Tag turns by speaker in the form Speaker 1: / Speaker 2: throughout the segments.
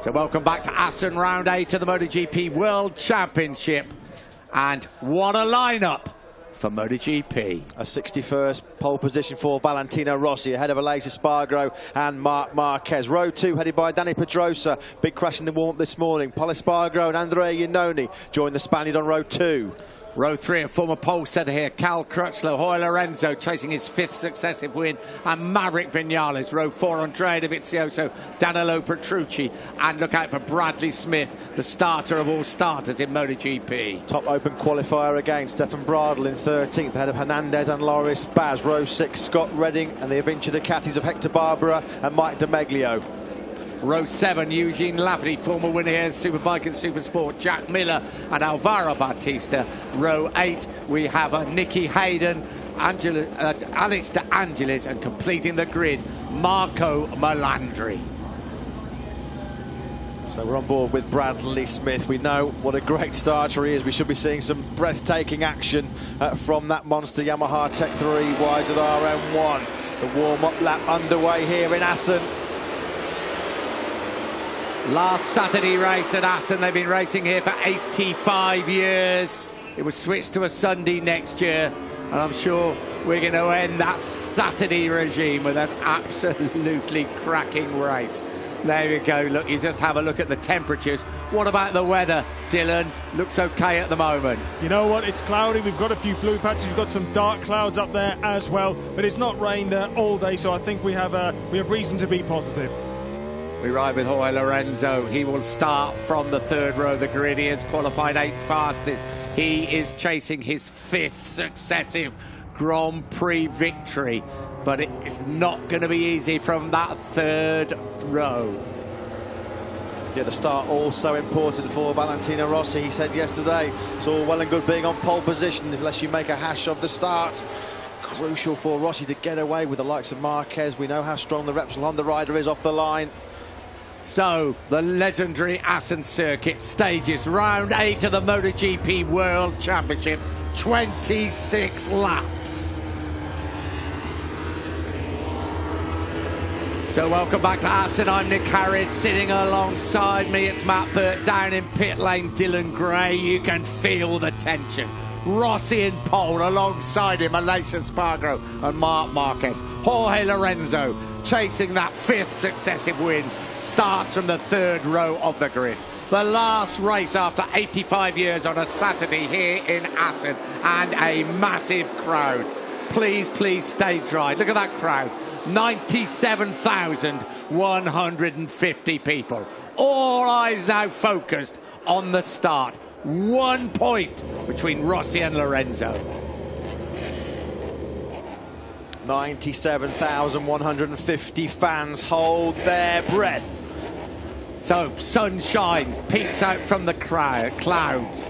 Speaker 1: So welcome back to Assen, round 8 of the MotoGP World Championship. And what a lineup for MotoGP.
Speaker 2: A 61st pole position for Valentino Rossi, ahead of Aleix Espargaro and Marc Marquez. Row 2 headed by Dani Pedrosa. Big crash in the warm-up this morning. Pol Espargaro and Andrea Iannone join the Spaniard on row 2.
Speaker 1: Row 3, a former pole setter here, Cal Crutchlow, Jorge Lorenzo chasing his 5th successive win, and Maverick Vinales. Row 4, Andrea Dovizioso, Danilo Petrucci, and look out for Bradley Smith, the starter of all starters in MotoGP.
Speaker 2: Top open qualifier again, Stefan Bradl in 13th, ahead of Hernandez and Loris Baz. Row 6, Scott Redding and the Avinci Ducatis of Hector Barbera and Mike DeMeglio.
Speaker 1: Row 7, Eugene Lafferty, former winner here in Superbike and Supersport, Jack Miller and Alvaro Bautista. Row 8, we have Nicky Hayden, Alex De Angelis, and completing the grid, Marco Melandri.
Speaker 2: So we're on board with Bradley Smith. We know what a great starter he is. We should be seeing some breathtaking action from that monster Yamaha Tech 3 YZR M1. The warm-up lap underway here in Assen.
Speaker 1: Last Saturday race at Assen. They've been racing here for 85 years. It was switched to a Sunday next year, and I'm sure we're going to end that Saturday regime with an absolutely cracking race. There we go. Look, you just have a look at the temperatures. What about the weather, Dylan? Looks okay at the moment.
Speaker 3: You know what? It's cloudy. We've got a few blue patches. We've got some dark clouds up there as well, but it's not rained all day, so I think we have reason to be positive.
Speaker 1: We ride with Jorge Lorenzo. He will start from the 3rd row of the grid. He has qualified 8th fastest. He is chasing his 5th successive Grand Prix victory. But it's not going to be easy from that 3rd row.
Speaker 2: Yeah, the start also important for Valentino Rossi. He said yesterday, it's all well and good being on pole position unless you make a hash of the start. Crucial for Rossi to get away with the likes of Marquez. We know how strong the Repsol Honda rider is off the line.
Speaker 1: So, the legendary Assen circuit stages round 8 of the MotoGP World Championship, 26 laps. So welcome back to Assen. I'm Nick Harris. Sitting alongside me, it's Matt Burt. Down in pit lane, Dylan Gray. You can feel the tension. Rossi in pole, alongside him Aleix Espargaro and Marc Marquez. Jorge Lorenzo chasing that 5th successive win, starts from the 3rd row of the grid. The last race after 85 years on a Saturday here in Assen, and a massive crowd. Please, please stay dry. Look at that crowd. 97,150 people. All eyes now focused on the start. 1 point between Rossi and Lorenzo.
Speaker 2: 97,150 fans hold their breath.
Speaker 1: So sun shines, peeks out from the clouds.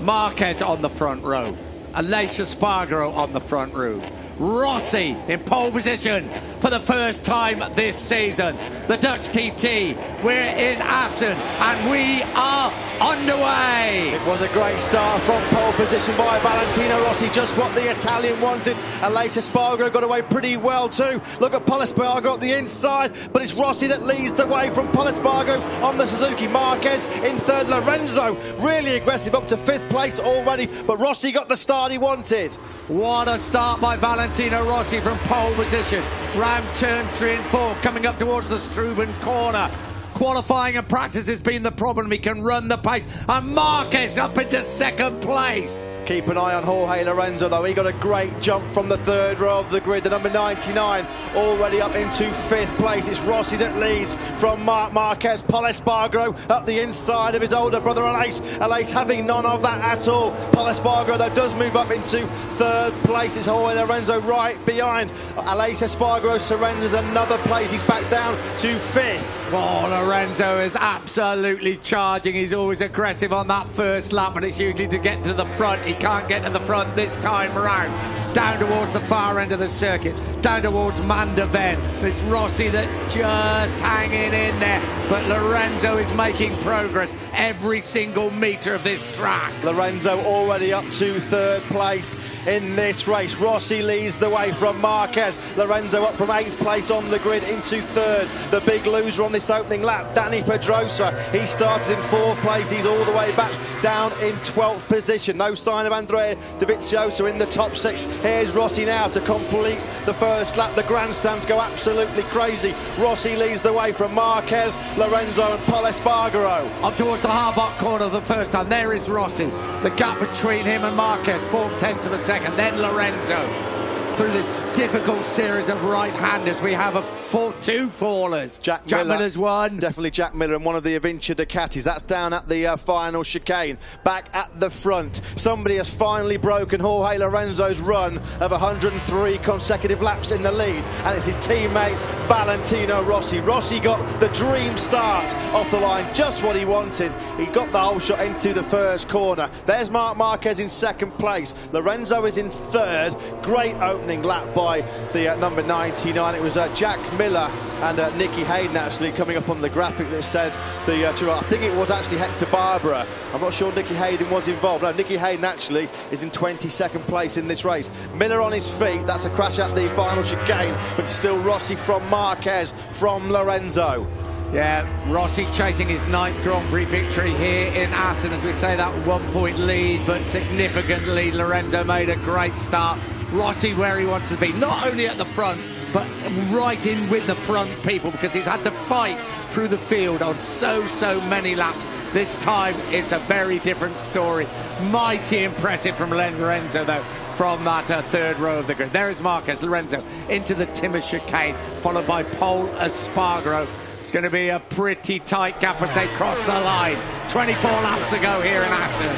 Speaker 1: Marquez on the front row. Aleix Espargaro on the front row. Rossi in pole position for the first time this season. The Dutch TT, we're in Assen and we are underway.
Speaker 2: It was a great start from pole position by Valentino Rossi, just what the Italian wanted. Aleix Espargaro got away pretty well too. Look at Pol Espargaro at the inside, but it's Rossi that leads the way from Pol Espargaro on the Suzuki. Marquez in 3rd, Lorenzo really aggressive up to 5th place already, but Rossi got the start he wanted.
Speaker 1: What a start by Valentino Rossi from pole position. Round turn 3 and 4, coming up towards the Struben corner. Qualifying and practice has been the problem. He can run the pace. And Marquez up into 2nd place.
Speaker 2: Keep an eye on Jorge Lorenzo, though. He got a great jump from the 3rd row of the grid. The number 99 already up into 5th place. It's Rossi that leads from Marc Marquez. Pol Espargaro up the inside of his older brother Aleix. Aleix having none of that at all. Pol Espargaro, though, does move up into 3rd place. It's Jorge Lorenzo right behind. Aleix Espargaro surrenders another place. He's back down to 5th.
Speaker 1: Oh, Lorenzo is absolutely charging. He's always aggressive on that first lap, but it's usually to get to the front. He can't get to the front this time around. down towards the far end of the circuit, down towards Mandaven. It's Rossi that's just hanging in there, but Lorenzo is making progress every single metre of this track.
Speaker 2: Lorenzo already up to third place in this race. Rossi leads the way from Marquez. Lorenzo up from 8th place on the grid into third. The big loser on this opening lap, Dani Pedrosa. He started in 4th place. He's all the way back down in 12th position. No sign of Andrea Dovizioso in the top 6. Here's Rossi now to complete the first lap. The grandstands go absolutely crazy. Rossi leads the way from Marquez, Lorenzo and Pol Espargaro.
Speaker 1: Up towards the hard-bot corner of the first time. There is Rossi. The gap between him and Marquez, 4/10 of a second. Then Lorenzo. Through this difficult series of right-handers, we have two fallers. Jack Miller's one.
Speaker 2: Definitely Jack Miller and one of the Avintia Ducatis. That's down at the final chicane. Back at the front, somebody has finally broken Jorge Lorenzo's run of 103 consecutive laps in the lead, and it's his teammate Valentino Rossi. Rossi got the dream start off the line, just what he wanted. He got the whole shot into the first corner. There's Marc Marquez in 2nd place. Lorenzo is in 3rd. Great opening lap by the number 99. It was Jack Miller and Nicky Hayden actually coming up on the graphic that said I think it was actually Hector Barbara. I'm not sure Nicky Hayden was involved. No, Nicky Hayden actually is in 22nd place in this race. Miller on his feet. That's a crash at the final chicane, but still Rossi from Marquez from Lorenzo.
Speaker 1: Yeah, Rossi chasing his 9th Grand Prix victory here in Assen. As we say, that 1-point lead, but significant lead. Lorenzo made a great start. Rossi where he wants to be, not only at the front, but right in with the front people, because he's had to fight through the field on so many laps. This time, it's a very different story. Mighty impressive from Lorenzo, though, from that 3rd row of the grid. There is Marquez, Lorenzo into the Timmer chicane, followed by Pol Espargaro. It's going to be a pretty tight gap as they cross the line. 24 laps to go here in Assen.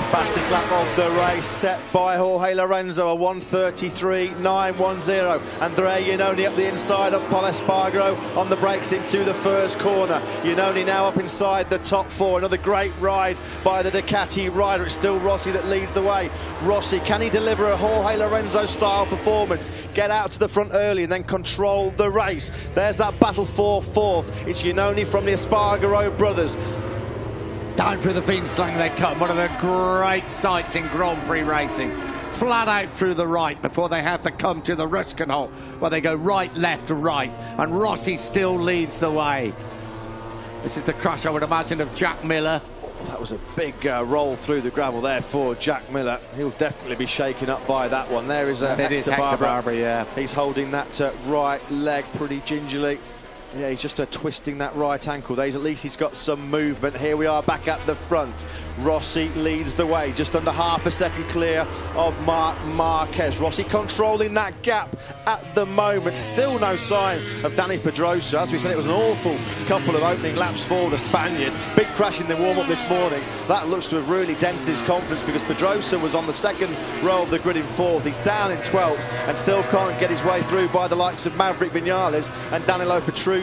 Speaker 2: Fastest lap of the race set by Jorge Lorenzo, a 1:33.910. Andrea Iannone up the inside of Pol Espargaro on the brakes into the first corner. Iannone now up inside the top 4. Another great ride by the Ducati rider. It's still Rossi that leads the way. Rossi, can he deliver a Jorge Lorenzo style performance? Get out to the front early and then control the race. There's that battle for 4th. It's Iannone from the Espargaro brothers.
Speaker 1: Down through the Fienslang they come. One of the great sights in Grand Prix racing. Flat out through the right before they have to come to the Ruskenhol, where they go right, left, right. And Rossi still leads the way. This is the crush, I would imagine, of Jack Miller.
Speaker 2: That was a big roll through the gravel there for Jack Miller. He'll definitely be shaken up by that one. There is Hector Barbara.
Speaker 1: Yeah.
Speaker 2: He's holding that right leg pretty gingerly. Yeah, he's just twisting that right ankle there. At least he's got some movement. Here we are back at the front. Rossi leads the way, just under half a second clear of Marc Marquez. Rossi controlling that gap at the moment. Still no sign of Dani Pedrosa. As we said, it was an awful couple of opening laps for the Spaniard. Big crash in the warm-up this morning. That looks to have really dented his confidence, because Pedrosa was on the 2nd row of the grid in 4th. He's down in 12th and still can't get his way through by the likes of Maverick Vinales and Danilo Petrucci.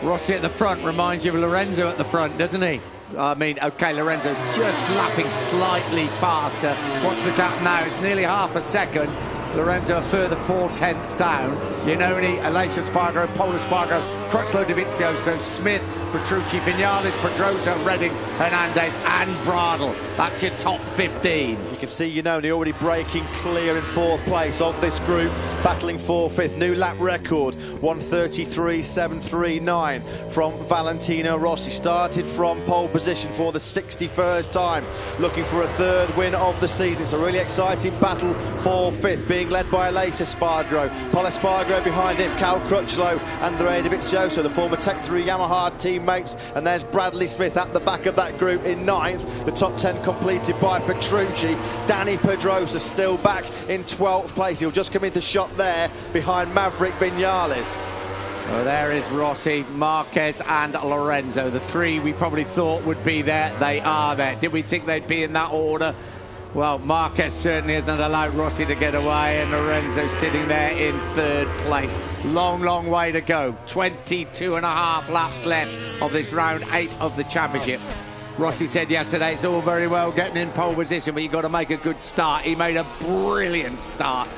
Speaker 1: Rossi at the front reminds you of Lorenzo at the front, doesn't he? I mean, OK, Lorenzo's just lapping slightly faster. Watch the gap now. It's nearly half a second. Lorenzo a further 4/10 down. Iannone, Aleix Espargaro, Pol Espargaro, Crutchlow, Dovizioso, Smith, Petrucci, Vinales, Pedrosa, Redding, Hernandez and Bradl. That's your top 15.
Speaker 2: You can see Iannone already breaking clear in 4th place of this group, battling for 5th. New lap record, 1:33.739 from Valentino Rossi. Started from pole position for the 61st time, looking for a 3rd win of the season. It's a really exciting battle for 5th, being led by Aleix Espargaro. Pol Espargaro behind him, Cal Crutchlow, Andrea Dovizioso, the former Tech 3 Yamaha teammates, and there's Bradley Smith at the back of that group in 9th. The top 10 completed by Petrucci. Dani Pedrosa still back in 12th place. He'll just come into shot there behind Maverick Vinales.
Speaker 1: Well, there is Rossi, Marquez and Lorenzo. The 3 we probably thought would be there. They are there. Did we think they'd be in that order? Well, Marquez certainly hasn't allowed Rossi to get away, and Lorenzo sitting there in 3rd place. Long way to go. 22.5 laps left of this round 8 of the championship. Rossi said yesterday it's all very well getting in pole position, but you've got to make a good start. He made a brilliant start.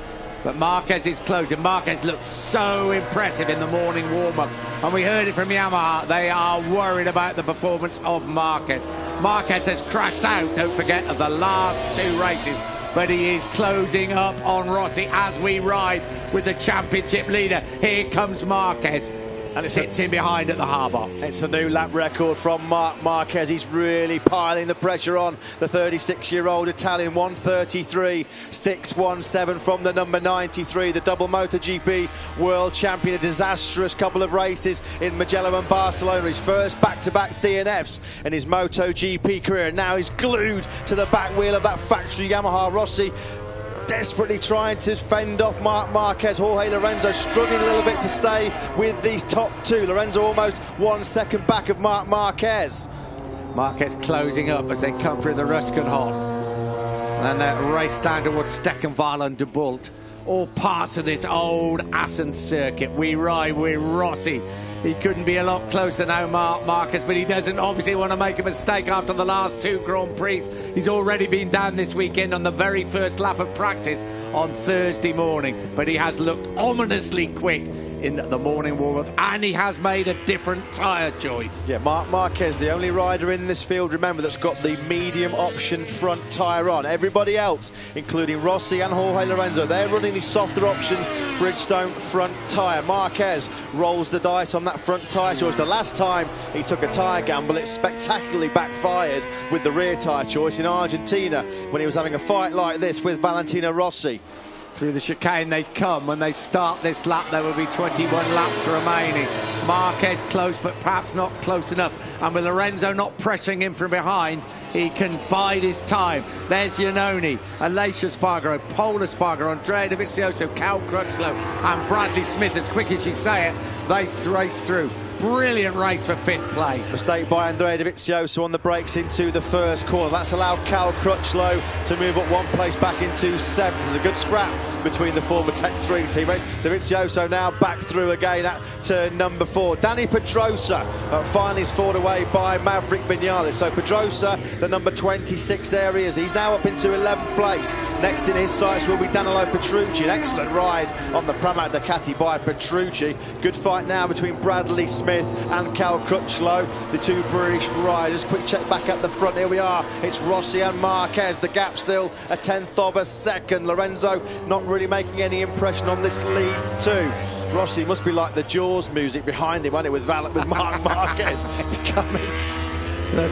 Speaker 1: But Marquez is closing. Marquez looks so impressive in the morning warm-up. And we heard it from Yamaha. They are worried about the performance of Marquez. Marquez has crashed out, don't forget, of the last 2 races. But he is closing up on Rossi as we ride with the championship leader. Here comes Marquez. And it sits in behind at the harbour.
Speaker 2: It's a new lap record from Marc Marquez. He's really piling the pressure on the 36-year-old Italian. 1:33.617 from the number 93, the double MotoGP world champion. A disastrous couple of races in Mugello and Barcelona. His first back-to-back DNFs in his MotoGP career. And now he's glued to the back wheel of that factory Yamaha. Rossi desperately trying to fend off Marc Marquez. Jorge Lorenzo struggling a little bit to stay with these top 2. Lorenzo almost 1 second back of Marc Marquez.
Speaker 1: Marquez closing up as they come through the Ruskenhof. And that race down towards Steckenwald and De Bolt. All parts of this old Assen circuit. We ride with Rossi. He couldn't be a lot closer now, Marc Marquez, but he doesn't obviously want to make a mistake after the last 2 Grand Prix. He's already been down this weekend on the very first lap of practice on Thursday morning, but he has looked ominously quick in the morning warm-up, and he has made a different tyre choice.
Speaker 2: Yeah, Marc Marquez, the only rider in this field, remember, that's got the medium option front tyre on. Everybody else, including Rossi and Jorge Lorenzo, they're running the softer option Bridgestone front tyre. Marquez rolls the dice on that front tyre choice. The last time he took a tyre gamble, it spectacularly backfired with the rear tyre choice in Argentina when he was having a fight like this with Valentino Rossi.
Speaker 1: Through the chicane they come. When they start this lap, there will be 21 laps remaining. Marquez close, but perhaps not close enough. And with Lorenzo not pressuring him from behind, he can bide his time. There's Iannone, Aleix Espargaro, Pol Espargaro, Andrea Dovizioso, Cal Crutchlow, and Bradley Smith. As quick as you say it, they race through. Brilliant race for 5th place.
Speaker 2: Mistake by Andrea Dovizioso on the brakes into the first corner. That's allowed Cal Crutchlow to move up 1 place back into 7th. There's a good scrap between the former Tech 3 teammates. Dovizioso now back through again at turn number 4. Dani Pedrosa finally is fought away by Maverick Vinales. So Pedrosa, the number 26 there he is. He's now up into 11th place. Next in his sights will be Danilo Petrucci. An excellent ride on the Pramac Ducati by Petrucci. Good fight now between Bradley Smith and Cal Crutchlow, the 2 British riders. Quick check back at the front. Here we are. It's Rossi and Marquez. The gap still a 1/10 of a second. Lorenzo not really making any impression on this lead too. Rossi must be like the Jaws music behind him, wasn't it, with Marc Marquez coming.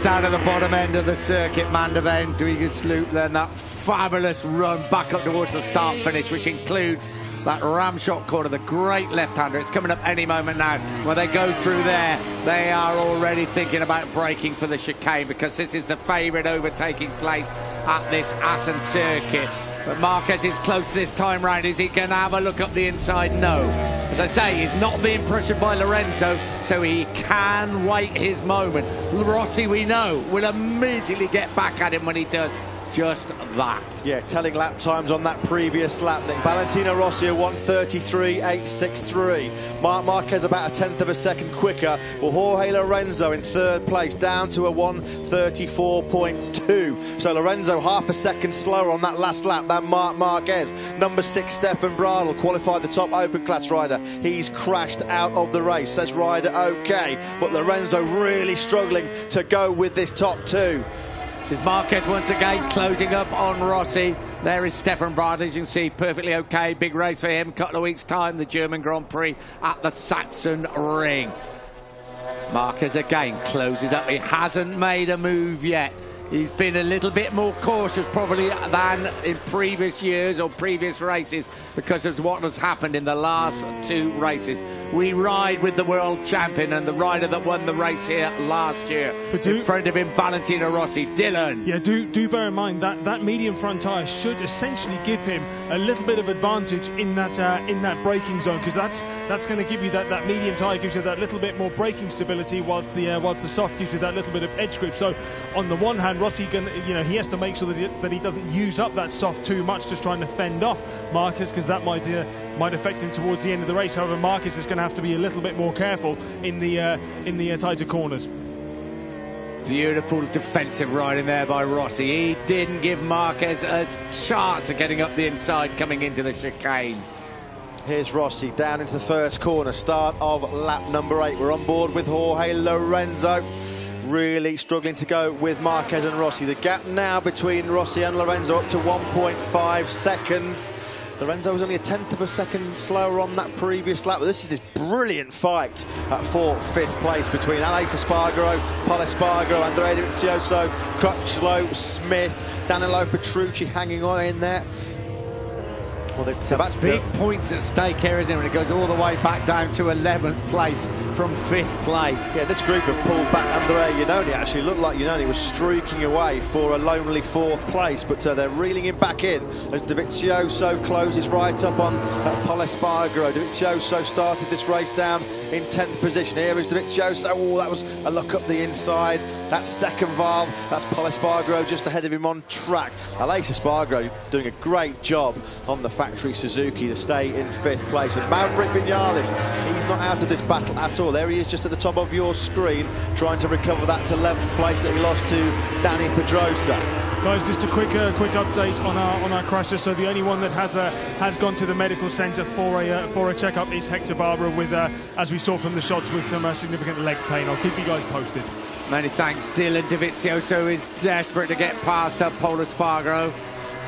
Speaker 1: Down at the bottom end of the circuit, Mandeville, Duigas Loop, then that fabulous run back up towards the start finish, which includes that ramshot corner, the great left-hander. It's coming up any moment now. When they go through there, they are already thinking about braking for the chicane, because this is the favourite overtaking place at this Assen circuit. But Marquez is close this time round. Is he going to have a look up the inside? No. As I say, he's not being pressured by Lorenzo, so he can wait his moment. Rossi, we know, will immediately get back at him when he does just that.
Speaker 2: Yeah, telling lap times on that previous lap. Valentino Rossi at 1:33.863. Marc Marquez about a 1/10 of a second quicker. Well, Jorge Lorenzo in 3rd place, down to a 1:34.2. So Lorenzo half a second slower on that last lap than Marc Marquez. Number 6, Stefan Bradl, qualified the top open class rider. He's crashed out of the race. Says rider okay, but Lorenzo really struggling to go with this top 2.
Speaker 1: This is Marquez once again closing up on Rossi. There is Stefan Bradl, as you can see, perfectly okay. Big race for him. Couple of weeks' time, the German Grand Prix at the Saxon Ring. Marquez again closes up. He hasn't made a move yet. He's been a little bit more cautious probably than in previous years or previous races because of what has happened in the last 2 races. We ride with the world champion and the rider that won the race here last year. In front of him, Valentino Rossi. Dylan.
Speaker 3: Yeah, do bear in mind that medium front tyre should essentially give him a little bit of advantage in that braking zone, because that's going to give you that medium tyre gives you that little bit more braking stability, whilst the soft gives you that little bit of edge grip. So on the one hand, Rossi he has to make sure that he doesn't use up that soft too much, just trying to fend off Marquez, because that might affect him towards the end of the race. However, Marquez is going to have to be a little bit more careful in the tighter corners.
Speaker 1: Beautiful defensive riding there by Rossi. He didn't give Marquez a chance of getting up the inside coming into the chicane.
Speaker 2: Here's Rossi down into the first corner, start of lap number 8. We're on board with Jorge Lorenzo. Really struggling to go with Marquez and Rossi. The gap now between Rossi and Lorenzo up to 1.5 seconds. Lorenzo was only a 1/10 of a second slower on that previous lap. But this is this brilliant fight for 5th place between Alex Espargaro, Paul Espargaro, Andrea Dovizioso, Crutchlow, Smith, Danilo Petrucci hanging on in there. Well,
Speaker 1: that's big points at stake here, isn't it, when it goes all the way back down to 11th place from 5th place.
Speaker 2: Yeah, this group have pulled back. Andrea Iannone actually looked like Iannone was streaking away for a lonely 4th place, but they're reeling him back in as Dovizioso closes right up on Paul Espargaro. Dovizioso started this race down in 10th position. Here is Dovizioso. Oh, that was a look up the inside. That's Steckenval. That's Paul Espargaro just ahead of him on track. Alex Espargaro doing a great job on the factory Suzuki to stay in 5th place. And Maverick Vinales, he's not out of this battle at all. There he is just at the top of your screen, trying to recover that to 11th place that he lost to Danny Pedrosa.
Speaker 3: Guys, just a quick update on our crasher. So the only one that has gone to the medical centre for a checkup is Hector Barbara, with as we saw from the shots, with some significant leg pain. I'll keep you guys posted.
Speaker 1: Many thanks. Dylan Dovizioso is desperate to get past Paul Espargaro,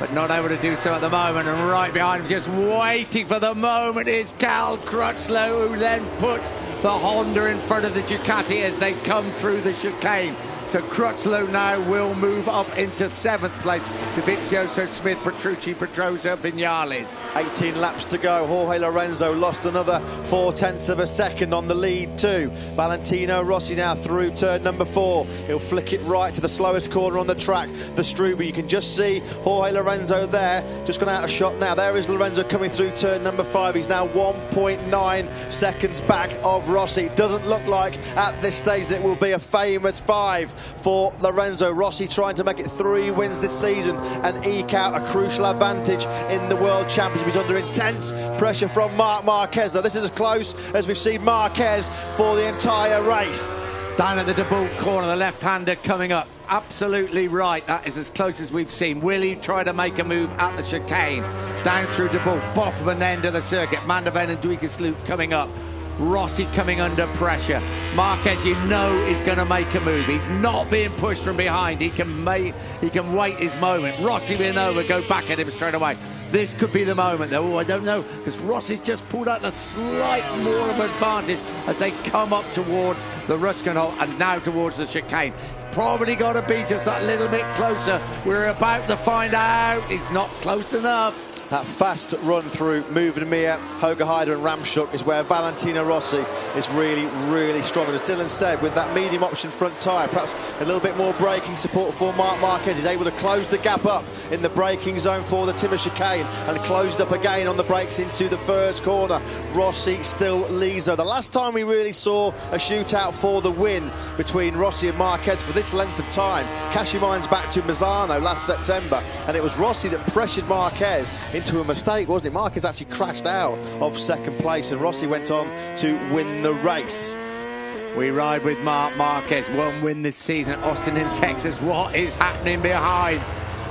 Speaker 1: but not able to do so at the moment. And right behind him, just waiting for the moment, is Cal Crutchlow, who then puts the Honda in front of the Ducati as they come through the chicane. So Crutchlow now will move up into 7th place. Dovizioso, Smith, Petrucci, Pedrosa, Vinales.
Speaker 2: 18 laps to go. Jorge Lorenzo lost another 0.4 of a second on the lead too. Valentino Rossi now through turn number 4. He'll flick it right to the slowest corner on the track, the Struby. You can just see Jorge Lorenzo there, just gone out of shot now. There is Lorenzo coming through turn number 5. He's now 1.9 seconds back of Rossi. It doesn't look like at this stage that it will be a famous 5 for Lorenzo. Rossi trying to make it 3 wins this season and eke out a crucial advantage in the World Championship. He's under intense pressure from Marc Marquez. Now, this is as close as we've seen Marquez for the entire race.
Speaker 1: Down at the Debout corner, the left-hander coming up. Absolutely right. That is as close as we've seen. Will he try to make a move at the chicane? Down through Debout, bottom end of the circuit. Manderven and Duigesloop coming up. Rossi coming under pressure. Marquez, you know, is going to make a move. He's not being pushed from behind. He can wait his moment. Rossi being over, go back at him straight away. This could be the moment, though. Oh, I don't know, because Rossi's just pulled out a slight more of advantage as they come up towards the Ruskenholt and now towards the chicane. Probably got to be just that little bit closer. We're about to find out. He's not close enough.
Speaker 2: That fast run through Movenmir, Hogerheide and Ramshoek is where Valentino Rossi is really, really strong. And as Dylan said, with that medium option front tyre, perhaps a little bit more braking support for Marc Marquez. He's able to close the gap up in the braking zone for the Timor chicane and closed up again on the brakes into the first corner. Rossi still leads though. The last time we really saw a shootout for the win between Rossi and Marquez for this length of time, cast your minds back to Misano last September, and it was Rossi that pressured Marquez into a mistake, wasn't it? Marquez actually crashed out of 2nd place and Rossi went on to win the race.
Speaker 1: We ride with Marc Marquez, 1 win this season at Austin in Texas. What is happening behind?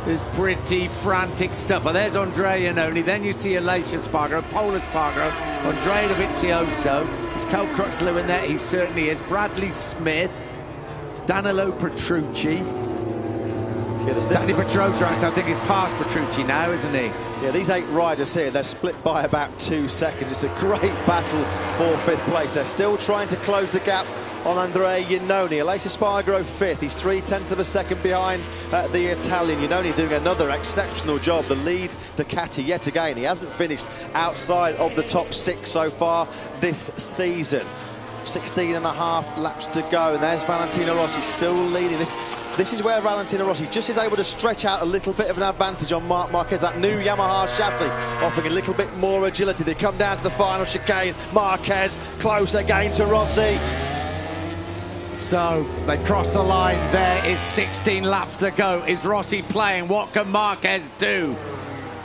Speaker 1: There's pretty frantic stuff. Well, there's Andrea Iannone. Then you see Aleix Espargaro, Paul Espargaro, Andrea Dovizioso. Is Cal Crutchlow in there? He certainly is. Bradley Smith, Danilo Petrucci.
Speaker 2: Yeah,
Speaker 1: Danny Pedrosa, I think, is past Petrucci now, isn't he?
Speaker 2: Yeah, these 8 riders here, they're split by about 2 seconds. It's a great battle for 5th place. They're still trying to close the gap on Andrea Iannone. Aleix Espargaro 5th. He's 0.3 of a second behind the Italian. Iannone doing another exceptional job. The lead Ducati yet again. He hasn't finished outside of the top 6 so far this season. 16.5 laps to go, and there's Valentino Rossi still leading. This is where Valentino Rossi just is able to stretch out a little bit of an advantage on Marc Marquez. That new Yamaha chassis offering a little bit more agility. They come down to the final chicane. Marquez close again to Rossi.
Speaker 1: So they cross the line. There is 16 laps to go. Is Rossi playing? What can Marquez do?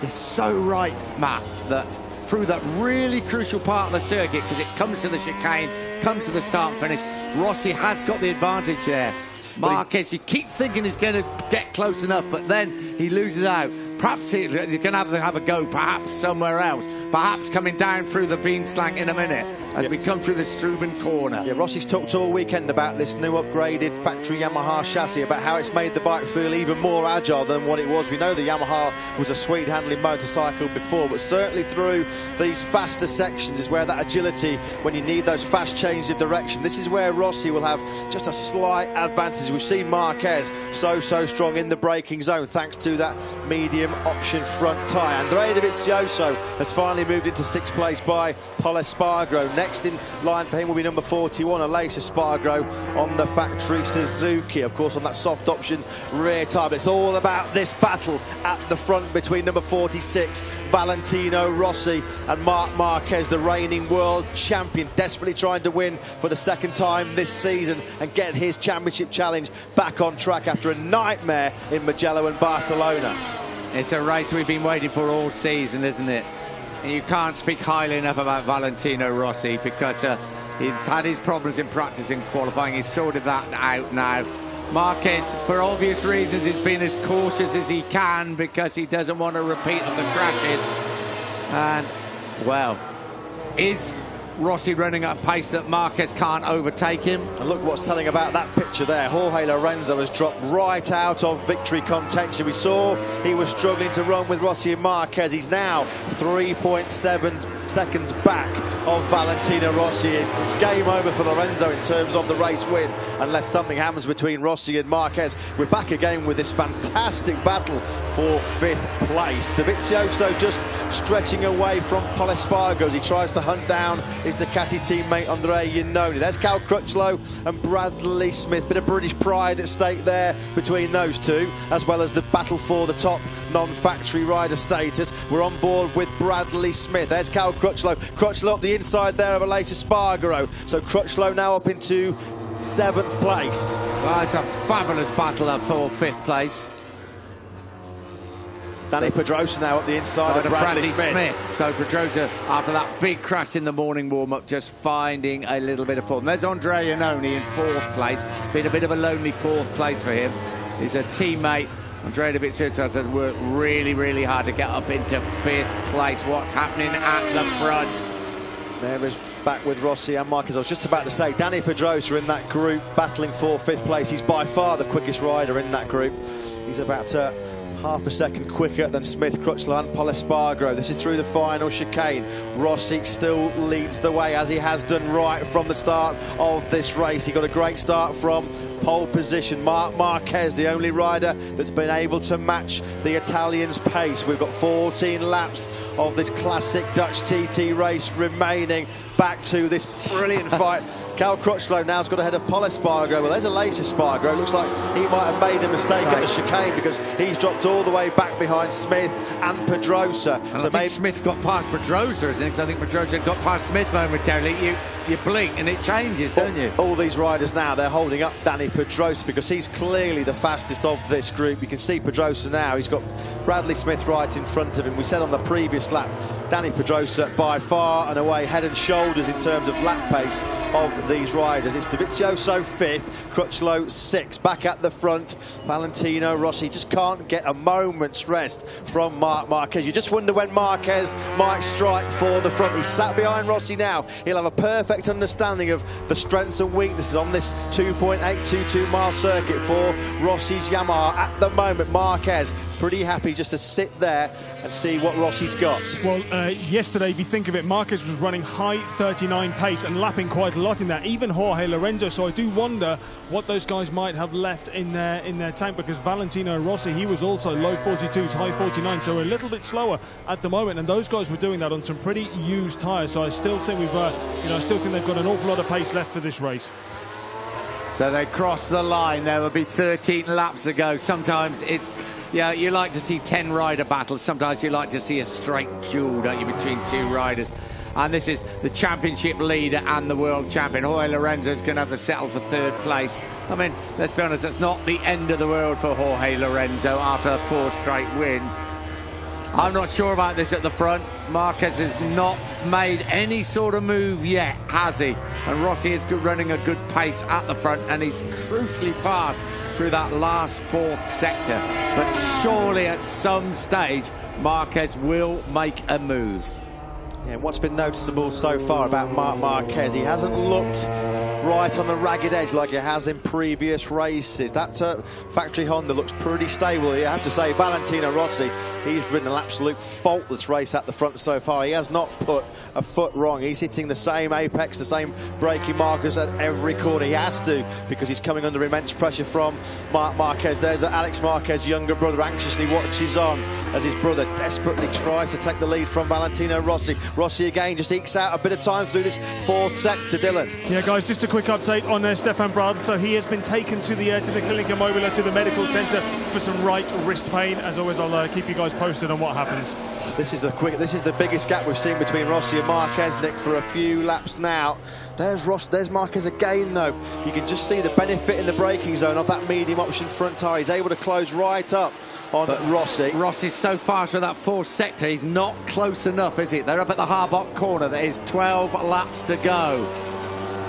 Speaker 1: It's so right, Matt, that through that really crucial part of the circuit, because it comes to the chicane, comes to the start and finish, Rossi has got the advantage there. Marquez, you keep thinking he's going to get close enough, but then he loses out. Perhaps he's going to have a go, perhaps somewhere else. Perhaps coming down through the Veenslank in a minute as we come through the Struben corner.
Speaker 2: Yeah, Rossi's talked all weekend about this new upgraded factory Yamaha chassis, about how it's made the bike feel even more agile than what it was. We know the Yamaha was a sweet handling motorcycle before, but certainly through these faster sections is where that agility, when you need those fast changes of direction, this is where Rossi will have just a slight advantage. We've seen Marquez so strong in the braking zone thanks to that medium option front tyre. Andrea Dovizioso has finally moved into 6th place by Pol Espargaro. Next in line for him will be number 41, Aleix Espargaro on the factory Suzuki, of course on that soft option rear tyre. But it's all about this battle at the front between number 46, Valentino Rossi, and Marc Marquez, the reigning world champion, desperately trying to win for the 2nd time this season and get his championship challenge back on track after a nightmare in Mugello and Barcelona.
Speaker 1: It's a race we've been waiting for all season, isn't it? You can't speak highly enough about Valentino Rossi because he's had his problems in practice and qualifying. He's sorted that out now. Marquez, for obvious reasons, has been as cautious as he can because he doesn't want a repeat of the crashes. And, well, is Rossi running at a pace that Marquez can't overtake him?
Speaker 2: And look what's telling about that picture there. Jorge Lorenzo has dropped right out of victory contention. We saw he was struggling to run with Rossi and Marquez. He's now 3.7 seconds back of Valentino Rossi. It's game over for Lorenzo in terms of the race win, unless something happens between Rossi and Marquez. We're back again with this fantastic battle for 5th place. Dovizioso just stretching away from Pol Espargaro as he tries to hunt down his Ducati teammate Andrea Iannone. There's Cal Crutchlow and Bradley Smith. Bit of British pride at stake there between those two, as well as the battle for the top non-factory rider status. We're on board with Bradley Smith. There's Cal Crutchlow. Crutchlow up the inside there of Aleix Espargaro. So Crutchlow now up into 7th place.
Speaker 1: Well, it's a fabulous battle for 5th place.
Speaker 2: Danny Pedrosa now up the inside of Bradley Smith.
Speaker 1: So Pedrosa, after that big crash in the morning warm-up, just finding a little bit of form. There's Andrea Iannone in 4th place. Been a bit of a lonely 4th place for him. He's a teammate. Andrea Dovizioso has worked really hard to get up into 5th place. What's happening at the front?
Speaker 2: There is back with Rossi and Marquez. I was just about to say, Danny Pedrosa in that group battling for 5th place. He's by far the quickest rider in that group. He's about half a second quicker than Smith, Crutchlow and Pol Espargaro. This is through the final chicane. Rossi still leads the way, as he has done right from the start of this race. He got a great start from pole position. Marc Marquez, the only rider that's been able to match the Italians' pace. We've got 14 laps of this classic Dutch TT race remaining. Back to this brilliant fight. Cal Crutchlow now's got ahead of Pol Espargaro. Well, there's Aleix Espargaro. Looks like he might have made a mistake at the chicane because he's dropped all the way back behind Smith and Pedrosa.
Speaker 1: And so I think Smith got past Pedrosa, isn't it? Because I think Pedrosa got past Smith momentarily. You blink and it changes, don't you?
Speaker 2: All these riders now, they're holding up Danny Pedrosa because he's clearly the fastest of this group. You can see Pedrosa now. He's got Bradley Smith right in front of him. We said on the previous lap, Danny Pedrosa by far and away head and shoulders in terms of lap pace of these riders. It's Dovizioso 5th, Crutchlow 6th. Back at the front, Valentino Rossi just can't get a moment's rest from Marc Marquez. You just wonder when Marquez might strike for the front. He's sat behind Rossi now. He'll have a perfect understanding of the strengths and weaknesses on this 2.822 mile circuit for Rossi's Yamaha. At the moment, Marquez pretty happy just to sit there and see what Rossi's got.
Speaker 3: Well, yesterday, if you think of it, Marquez was running high 39 pace and lapping quite a lot in that, even Jorge Lorenzo. So I do wonder what those guys might have left in their tank, because Valentino Rossi, he was also low 42s, high 49, so a little bit slower at the moment, and those guys were doing that on some pretty used tyres. So I still think they've got an awful lot of pace left for this race.
Speaker 1: So they crossed the line. There will be 13 laps to go. Sometimes it's, yeah, you like to see 10 rider battles. Sometimes you like to see a straight duel, don't you, between two riders. And this is the championship leader and the world champion. Jorge Lorenzo is going to have to settle for 3rd place. I mean, let's be honest, that's not the end of the world for Jorge Lorenzo after 4 straight wins. I'm not sure about this at the front. Marquez has not made any sort of move yet, has he? And Rossi is running a good pace at the front, and he's crucially fast through that last fourth sector. But surely at some stage, Marquez will make a move.
Speaker 2: Yeah, and what's been noticeable so far about Marc Marquez, he hasn't looked right on the ragged edge like he has in previous races. That factory Honda looks pretty stable. You have to say, Valentino Rossi, he's ridden an absolute faultless race at the front so far. He has not put a foot wrong. He's hitting the same apex, the same braking markers at every corner. He has to, because he's coming under immense pressure from Marc Marquez. There's Alex Marquez's younger brother, anxiously watches on as his brother desperately tries to take the lead from Valentino Rossi. Rossi again just ekes out a bit of time through this fourth sector, Dylan.
Speaker 3: Yeah, guys, just a quick update on Stefan Bradl. So he has been taken to the Clinica Mobile, to the medical centre for some right wrist pain. As always, I'll keep you guys posted on what happens.
Speaker 2: This is the biggest gap we've seen between Rossi and Marquez, Nick, for a few laps now. There's Marquez again, though. You can just see the benefit in the braking zone of that medium option front tyre. He's able to close right up on Rossi.
Speaker 1: Rossi's so fast with that fourth sector, he's not close enough, is it? They're up at the Harbach corner. There is 12 laps to go.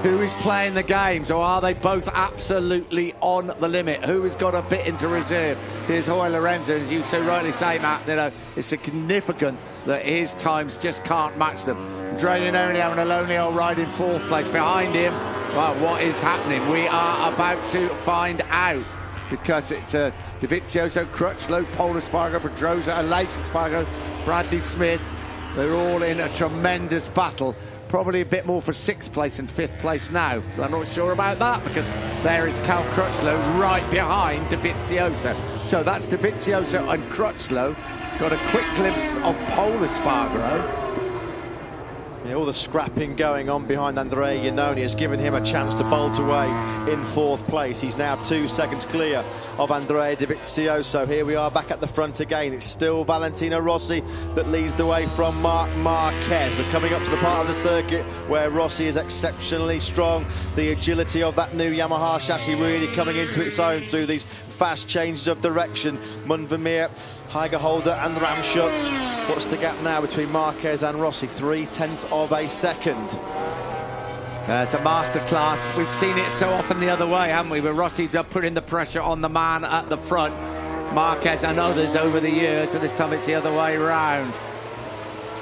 Speaker 1: Who is playing the games, or are they both absolutely on the limit? Who has got a bit into reserve? Here's Jorge Lorenzo, as you so rightly say, Matt. You know, it's significant that his times just can't match them. Andrea having a lonely old ride in fourth place. Behind him, well, what is happening? We are about to find out, because it's Dovizioso, Crutchlow, Paul Espargaro, Pedrosa, Aleix Espargaro, Bradley Smith. They're all in a tremendous battle. Probably a bit more for sixth place and fifth place now. I'm not sure about that, because there is Cal Crutchlow right behind Dovizioso. So that's Dovizioso and Crutchlow. Got a quick glimpse of Paul Espargaro.
Speaker 2: Yeah, all the scrapping going on behind Andrea Iannone has given him a chance to bolt away in fourth place. He's now 2 seconds clear of Andrea Dovizioso. Here we are back at the front again. It's still Valentino Rossi that leads the way from Marc Marquez. We're coming up to the part of the circuit where Rossi is exceptionally strong. The agility of that new Yamaha chassis really coming into its own through these fast changes of direction. Munvermeer, Heigerholder and Ramshook. What's the gap now between Marquez and Rossi? 0.3 of a second.
Speaker 1: It's a masterclass. We've seen it so often the other way, haven't we? Where Rossi putting the pressure on the man at the front. Marquez and others over the years, but this time it's the other way round.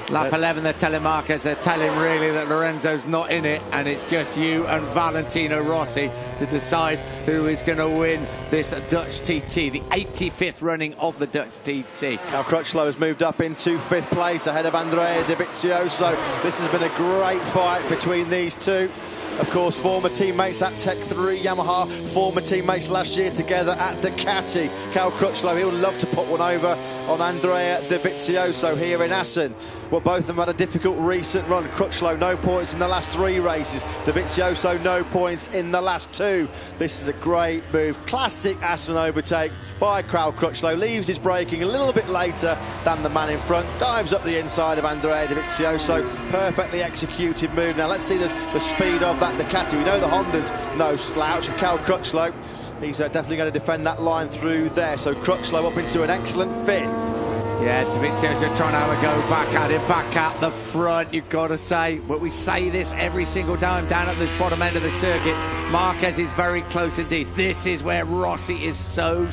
Speaker 1: Lap 11, they're telling Marquez, they're telling really that Lorenzo's not in it, and it's just you and Valentino Rossi to decide who is going to win this Dutch TT, the 85th running of the Dutch TT.
Speaker 2: Cal Crutchlow has moved up into 5th place ahead of Andrea Dovizioso. This has been a great fight between these two. Of course, former teammates at Tech 3 Yamaha, former teammates last year together at Ducati. Cal Crutchlow, he'll love to put one over on Andrea Dovizioso here in Assen. Well, both of them had a difficult recent run. Crutchlow, no points in the last 3 races. Dovizioso, no points in the last 2. This is a great move. Classic Assen overtake by Cal Crutchlow. Leaves his braking a little bit later than the man in front. Dives up the inside of Andrea Dovizioso. Perfectly executed move. Now, let's see the speed of that Ducati. We know the Honda's no slouch, and Cal Crutchlow, he's definitely going to defend that line through there. So Crutchlow up into an excellent 5th.
Speaker 1: Yeah, Dovizioso trying to have a go back at it, back at the front. You've got to say, but we say this every single time down at this bottom end of the circuit. Marquez is very close indeed. This is where Rossi is so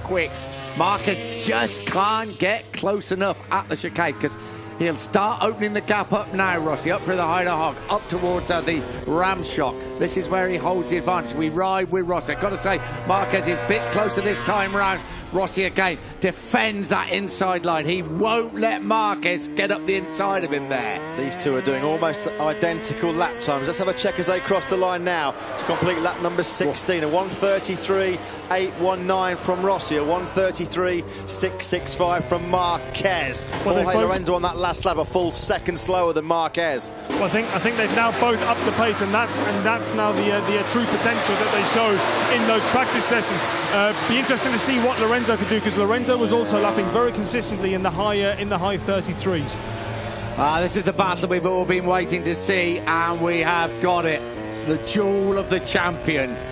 Speaker 1: quick. Marquez just can't get close enough at the chicane, because he'll start opening the gap up now, Rossi, up through the Heider Hog, up towards the Ramshock. This is where he holds the advantage. We ride with Rossi. I've got to say, Marquez is a bit closer this time round. Rossi again defends that inside line. He won't let Marquez get up the inside of him there.
Speaker 2: These two are doing almost identical lap times. Let's have a check as they cross the line now. It's complete lap number 16. A 1:33.819 from Rossi. A 1:33.665 from Marquez. Jorge Lorenzo on that last lap, a full second slower than Marquez.
Speaker 3: Well, I think they've now both upped the pace, and that's now the true potential that they showed in those practice sessions. Be interesting to see what Lorenzo can do, because Lorenzo was also lapping very consistently in the high 33s.
Speaker 1: This is the battle we've all been waiting to see, and we have got it. The duel of the champions.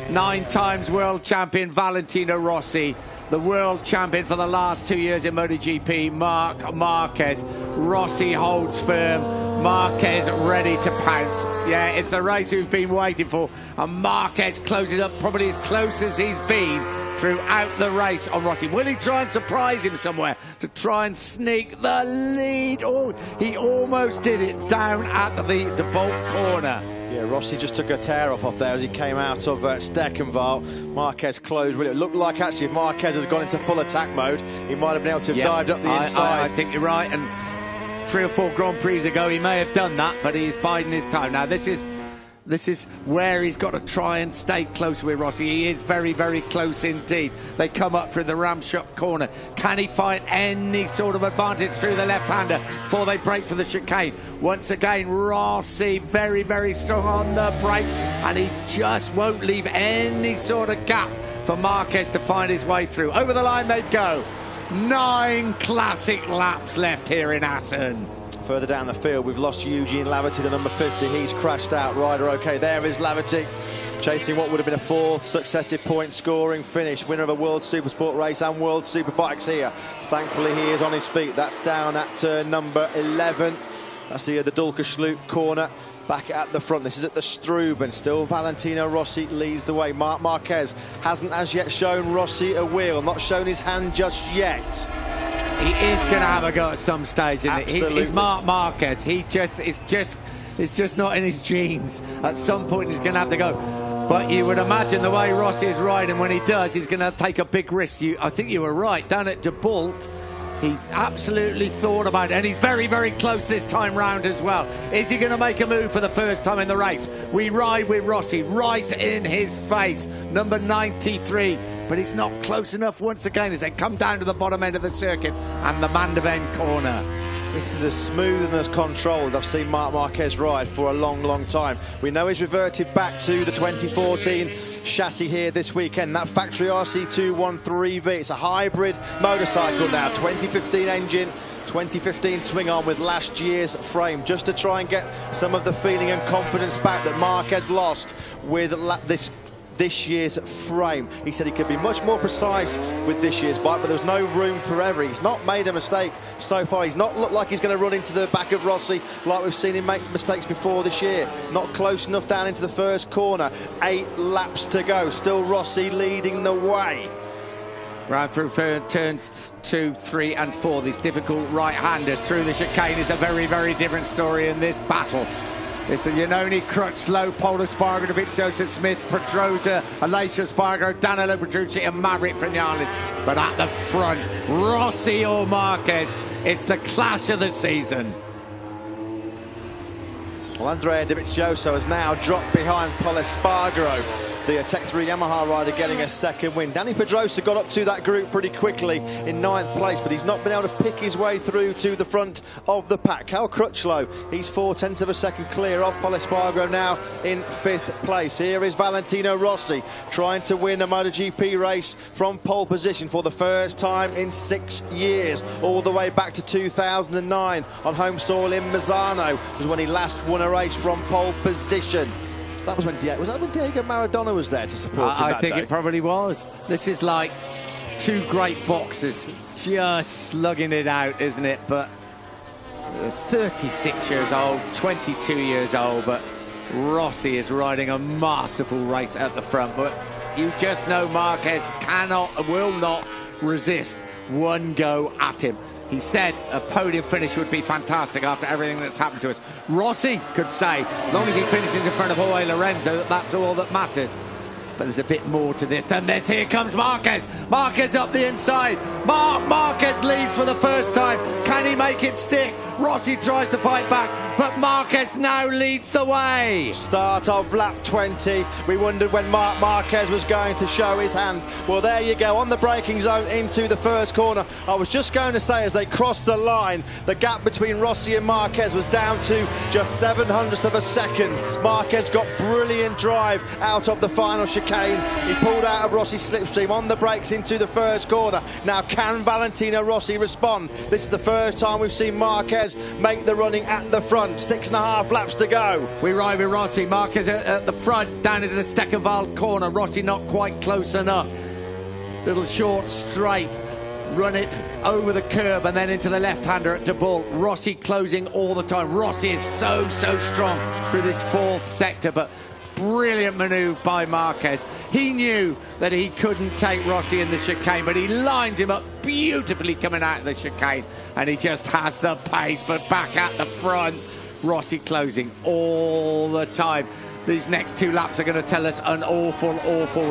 Speaker 1: 9 times world champion Valentino Rossi the world champion for the last 2 years in MotoGP, Marc Marquez. Rossi holds firm. Marquez ready to pounce. Yeah, it's the race we've been waiting for. And Marquez closes up probably as close as he's been throughout the race on Rossi. Will he try and surprise him somewhere to try and sneak the lead? Oh, he almost did it down at the bolt corner.
Speaker 2: Yeah, Rossi just took a tear off there as he came out of Steckenwald. Marquez closed really. It looked like actually if Marquez had gone into full attack mode, he might have been able to have dived up the inside.
Speaker 1: I think you're right. And 3 or 4 Grand Prix ago, he may have done that, but he's biding his time. Now, this is where he's got to try and stay close with Rossi. He is very, very close indeed. They come up through the ramshot corner. Can he find any sort of advantage through the left-hander before they break for the chicane? Once again, Rossi very, very strong on the brakes, and he just won't leave any sort of gap for Marquez to find his way through. Over the line they go. 9 classic laps left here in Assen.
Speaker 2: Further down the field, we've lost Eugene Laverty, the number 50. He's crashed out. Rider okay. There is Laverty, chasing what would have been a 4th successive point-scoring finish. Winner of a World Supersport race and World Superbikes here. Thankfully, he is on his feet. That's down at turn number 11. That's the Dulkersloot corner. Back at the front. This is at the Struben. Still Valentino Rossi leads the way. Marc Marquez hasn't as yet shown Rossi a wheel. Not shown his hand just yet.
Speaker 1: He is going to have a go at some stage, isn't it? He's Marc Marquez. It's just not in his genes. At some point, he's going to have to go. But you would imagine the way Rossi is riding, when he does, he's going to take a big risk. I think you were right. Down at De Bolt, he absolutely thought about it. And he's very, very close this time round as well. Is he going to make a move for the first time in the race? We ride with Rossi right in his face. Number 93. But he's not close enough once again as they come down to the bottom end of the circuit and the Mandevin corner.
Speaker 2: This is as smooth and as controlled I've seen Marc Marquez ride for a long, long time. We know he's reverted back to the 2014 chassis here this weekend. That factory RC213V. It's a hybrid motorcycle now. 2015 engine, 2015 swing arm with last year's frame, just to try and get some of the feeling and confidence back that Marquez lost with this year's frame. He said he could be much more precise with this year's bike, but there's no room for error. He's not made a mistake so far. He's not looked like he's going to run into the back of Rossi like we've seen him make mistakes before this year. Not close enough down into the first corner. 8 laps to go. Still Rossi leading the way.
Speaker 1: Right through turns 2, 3 and 4. These difficult right-handers through the chicane is a very, very different story in this battle. It's a Iannone, Crutchlow, Pol Espargaro, Dovizioso Smith, Pedrosa, Alessio Espargaro, Danilo Petrucci and Maverick Vinales. But at the front, Rossi or Marquez. It's the clash of the season.
Speaker 2: Well, Andrea Dovizioso has now dropped behind Pol Espargaro. The Tech 3 Yamaha rider getting a second win. Danny Pedrosa got up to that group pretty quickly in 9th place, but he's not been able to pick his way through to the front of the pack. Cal Crutchlow, he's 0.4 of a second clear of Pol Espargaro now in 5th place. Here is Valentino Rossi trying to win a MotoGP race from pole position for the first time in 6 years, all the way back to 2009 on home soil in Misano was when he last won a race from pole position. That was when Diego Maradona was there to support him that day?
Speaker 1: I think it probably was. This is like 2 great boxers just slugging it out, isn't it? But 36 years old, 22 years old, but Rossi is riding a masterful race at the front. But you just know Marquez will not resist one go at him. He said a podium finish would be fantastic after everything that's happened to us. Rossi could say, as long as he finishes in front of Jorge Lorenzo, that's all that matters. But there's a bit more to this than this. Here comes Marquez. Marquez up the inside. Marquez leads for the first time. Can he make it stick? Rossi tries to fight back, but Marquez now leads the way.
Speaker 2: Start of lap 20. We wondered when Marc Marquez was going to show his hand. Well, there you go, on the braking zone into the first corner. I was just going to say, as they crossed the line, the gap between Rossi and Marquez was down to just 0.07 of a second. Marquez got brilliant drive out of the final chicane. He pulled out of Rossi's slipstream on the brakes into the first corner. Now, can Valentino Rossi respond? This is the first time we've seen Marquez make the running at the front. 6.5 laps to go.
Speaker 1: We ride with Rossi. Marquez at the front, down into the Steckenwald corner. Rossi not quite close enough. little short straight, run it over the curb and then into the left-hander at De Bolt. Rossi closing all the time. Rossi is so strong through this fourth sector, but brilliant manoeuvre by Marquez. He knew that he couldn't take Rossi in the chicane, but he lines him up beautifully coming out of the chicane, and he just has the pace. But back at the front, Rossi closing all the time. These next 2 laps are going to tell us an awful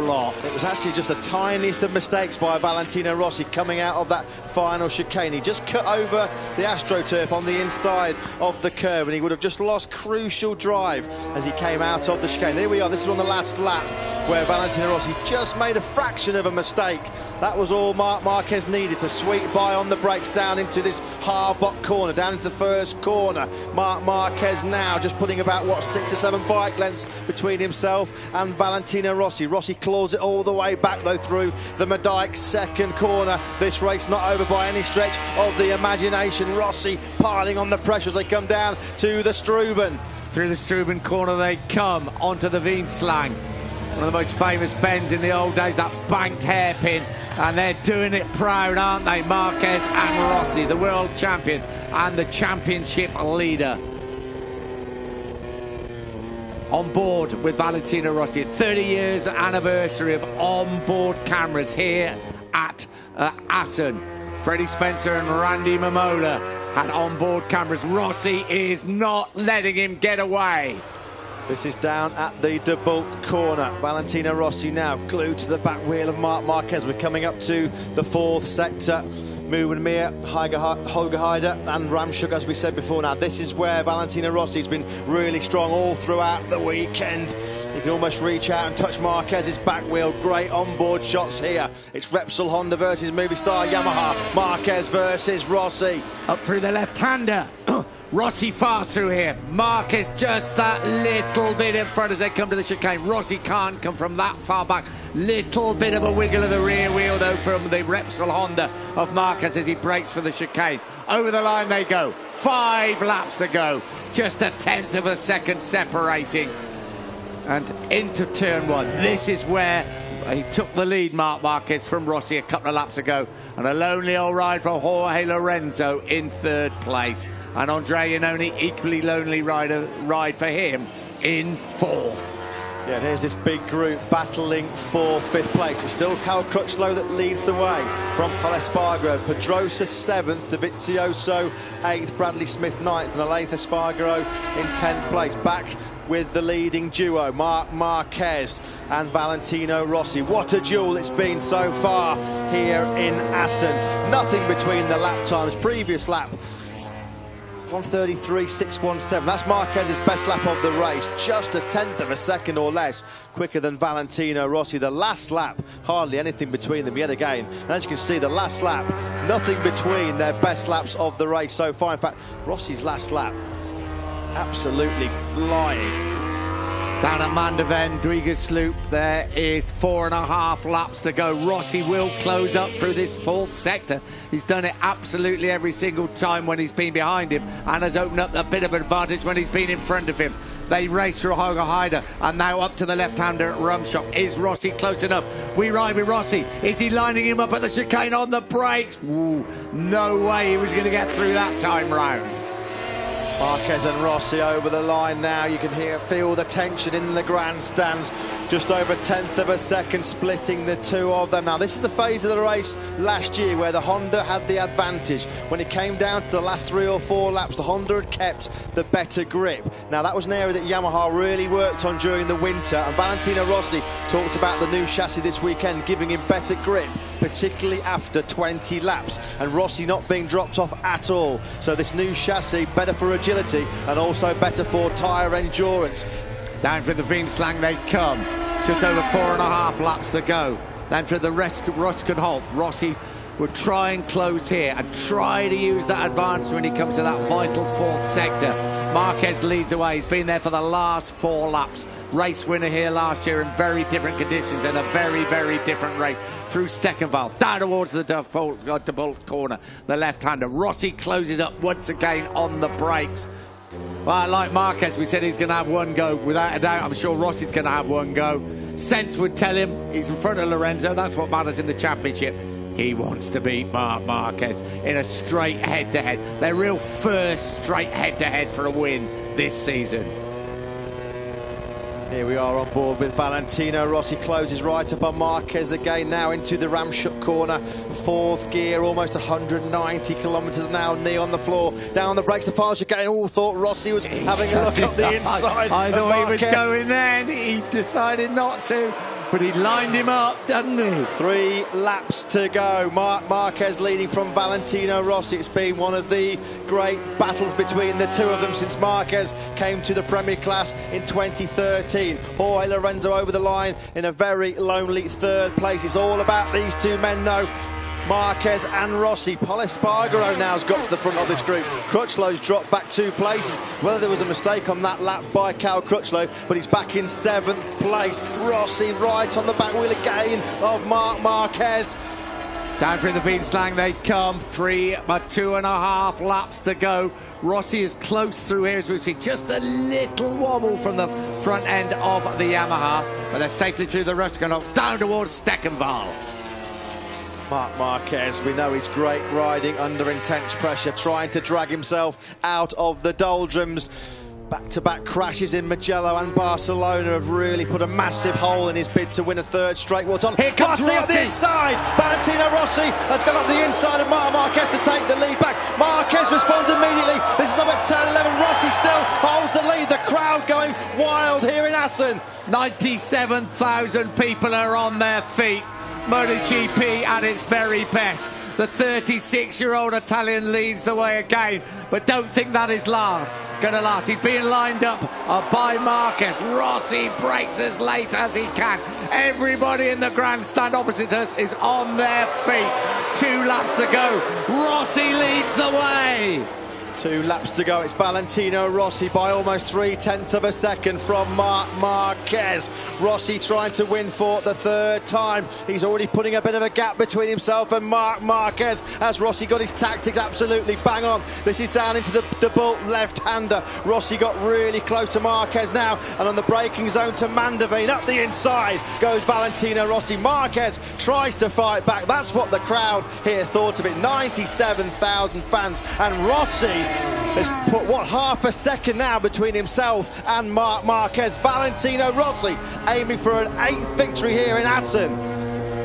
Speaker 1: lot.
Speaker 2: It was actually just the tiniest of mistakes by Valentino Rossi coming out of that final chicane. He just cut over the AstroTurf on the inside of the curb, and he would have just lost crucial drive as he came out of the chicane. There we are. This is on the last lap where Valentino Rossi just made a fraction of a mistake. That was all Marquez needed to sweep by on the brakes down into this hard-bot corner, down into the first corner. Marquez now just putting about, what, 6 or 7 bike lengths between himself and Valentino Rossi. Rossi claws it all the way back, though, through the Medyke second corner. This race not over by any stretch of the imagination. Rossi piling on the pressure as they come down to the Struben.
Speaker 1: Through the Struben corner they come onto the Veenslang. One of the most famous bends in the old days, that banked hairpin. And they're doing it proud, aren't they? Marquez and Rossi, the world champion and the championship leader, on board with Valentino Rossi. 30 years anniversary of on-board cameras here at Assen. Freddie Spencer and Randy Mamola had on-board cameras. Rossi is not letting him get away.
Speaker 2: This is down at the De Bolt corner. Valentino Rossi now glued to the back wheel of Marquez. We're coming up to the fourth sector. Muwen Mir, Hogerheide and Ramschuk, as we said before. Now, this is where Valentino Rossi's been really strong all throughout the weekend. You can almost reach out and touch Marquez's back wheel. Great onboard shots here. It's Repsol Honda versus Movistar Yamaha. Marquez versus Rossi.
Speaker 1: Up through the left-hander. Rossi fast through here. Marquez just that little bit in front as they come to the chicane. Rossi can't come from that far back. Little bit of a wiggle of the rear wheel, though, from the Repsol Honda of Marquez as he brakes for the chicane. Over the line they go. 5 laps to go. Just a 1/10 of a second separating. And into turn 1. This is where he took the lead, Marquez, from Rossi a couple of laps ago. And a lonely old ride for Jorge Lorenzo in 3rd place. And Andre Iannone, equally lonely ride for him in 4th.
Speaker 2: Yeah, here's this big group battling for 5th place. It's still Cal Crutchlow that leads the way from Espargaro. Pedrosa 7th, Dovizioso 8th, Bradley Smith 9th, and Alain Espargaro in 10th place. Back with the leading duo, Marquez and Valentino Rossi. What a duel it's been so far here in Assen. Nothing between the lap times. Previous lap, 1:33.617. That's Marquez's best lap of the race. Just a 1/10 of a second or less quicker than Valentino Rossi. The last lap, hardly anything between them yet again. And as you can see, the last lap, nothing between their best laps of the race so far. In fact, Rossi's last lap, absolutely flying.
Speaker 1: Down at Manderven, Drigas Loop, there is 4.5 laps to go. Rossi will close up through this 4th sector. He's done it absolutely every single time when he's been behind him, and has opened up a bit of advantage when he's been in front of him. They race through Hogerheide, and now up to the left-hander at Ramschuk. Is Rossi close enough? We ride with Rossi. Is he lining him up at the chicane on the brakes? Ooh, no way he was going to get through that time round.
Speaker 2: Marquez and Rossi over the line now. You can feel the tension in the grandstands. Just over 1/10 of a second splitting the two of them. Now, this is the phase of the race last year where the Honda had the advantage. When it came down to the last 3 or 4 laps, the Honda had kept the better grip. Now, that was an area that Yamaha really worked on during the winter, and Valentino Rossi talked about the new chassis this weekend giving him better grip, particularly after 20 laps, and Rossi not being dropped off at all. So this new chassis, better for agility and also better for tyre endurance.
Speaker 1: Down for the Veenslang they come. Just over 4.5 laps to go. Then for the Roskenholt, Rossi would try and close here and try to use that advantage when he comes to that vital 4th sector. Marquez leads away. He's been there for the last 4 laps. Race winner here last year in very different conditions and a very, very different race. Through Steckenwald, down towards the De Bolt corner, the left-hander. Rossi closes up once again on the brakes. Well, like Marquez, we said he's going to have one go. Without a doubt, I'm sure Rossi's going to have one go. Sense would tell him he's in front of Lorenzo. That's what matters in the championship. He wants to beat Marc Marquez in a straight head-to-head. Their real first straight head-to-head for a win this season.
Speaker 2: Here we are on board with Valentino Rossi. Closes right up on Marquez again, now into the ramshot corner. Fourth gear, almost 190 kilometres now. Knee on the floor, down the brakes, the final chicane. All thought Rossi was having a look up the inside.
Speaker 1: I thought he was going then. He decided not to. But he lined him up, doesn't he?
Speaker 2: 3 laps to go. Marc Marquez leading from Valentino Rossi. It's been one of the great battles between the two of them since Marquez came to the Premier Class in 2013. Jorge Lorenzo over the line in a very lonely 3rd place. It's all about these two men now. Marquez and Rossi. Pol Espargaro now has got to the front of this group. Crutchlow's dropped back 2 places. Whether there was a mistake on that lap by Cal Crutchlow, but he's back in 7th place. Rossi right on the back wheel again of Marc Marquez.
Speaker 1: Down through the beanslang they come. 2.5 laps to go. Rossi is close through here, as we've seen. Just a little wobble from the front end of the Yamaha, but they're safely through the Ruskanov, down towards Steckenval.
Speaker 2: Marc Marquez, we know he's great riding under intense pressure, trying to drag himself out of the doldrums. Back-to-back crashes in Mugello and Barcelona have really put a massive hole in his bid to win a 3rd straight World Title.
Speaker 1: Here comes Rossi
Speaker 2: up the inside. Valentino Rossi has gone up the inside of Marc Marquez to take the lead back. Marquez responds immediately. This is up at turn 11. Rossi still holds the lead. The crowd going wild here in Assen.
Speaker 1: 97,000 people are on their feet. MotoGP at its very best. The 36-year-old Italian leads the way again, but don't think that is gonna last. He's being lined up by Marquez. Rossi breaks as late as he can. Everybody in the grandstand opposite us is on their feet. 2 laps to go. Rossi leads the way.
Speaker 2: 2 laps to go. It's Valentino Rossi by almost 0.3 of a second from Marc Marquez. Rossi trying to win for the 3rd time. He's already putting a bit of a gap between himself and Marc Marquez as Rossi got his tactics absolutely bang on. This is down into the bolt left-hander. Rossi got really close to Marquez now, and on the braking zone to Mandavine. Up the inside goes Valentino Rossi. Marquez tries to fight back. That's what the crowd here thought of it. 97,000 fans, and Rossi has put, what, half a second now between himself and Marc Marquez. Valentino Rossi aiming for an 8th victory here in Assen.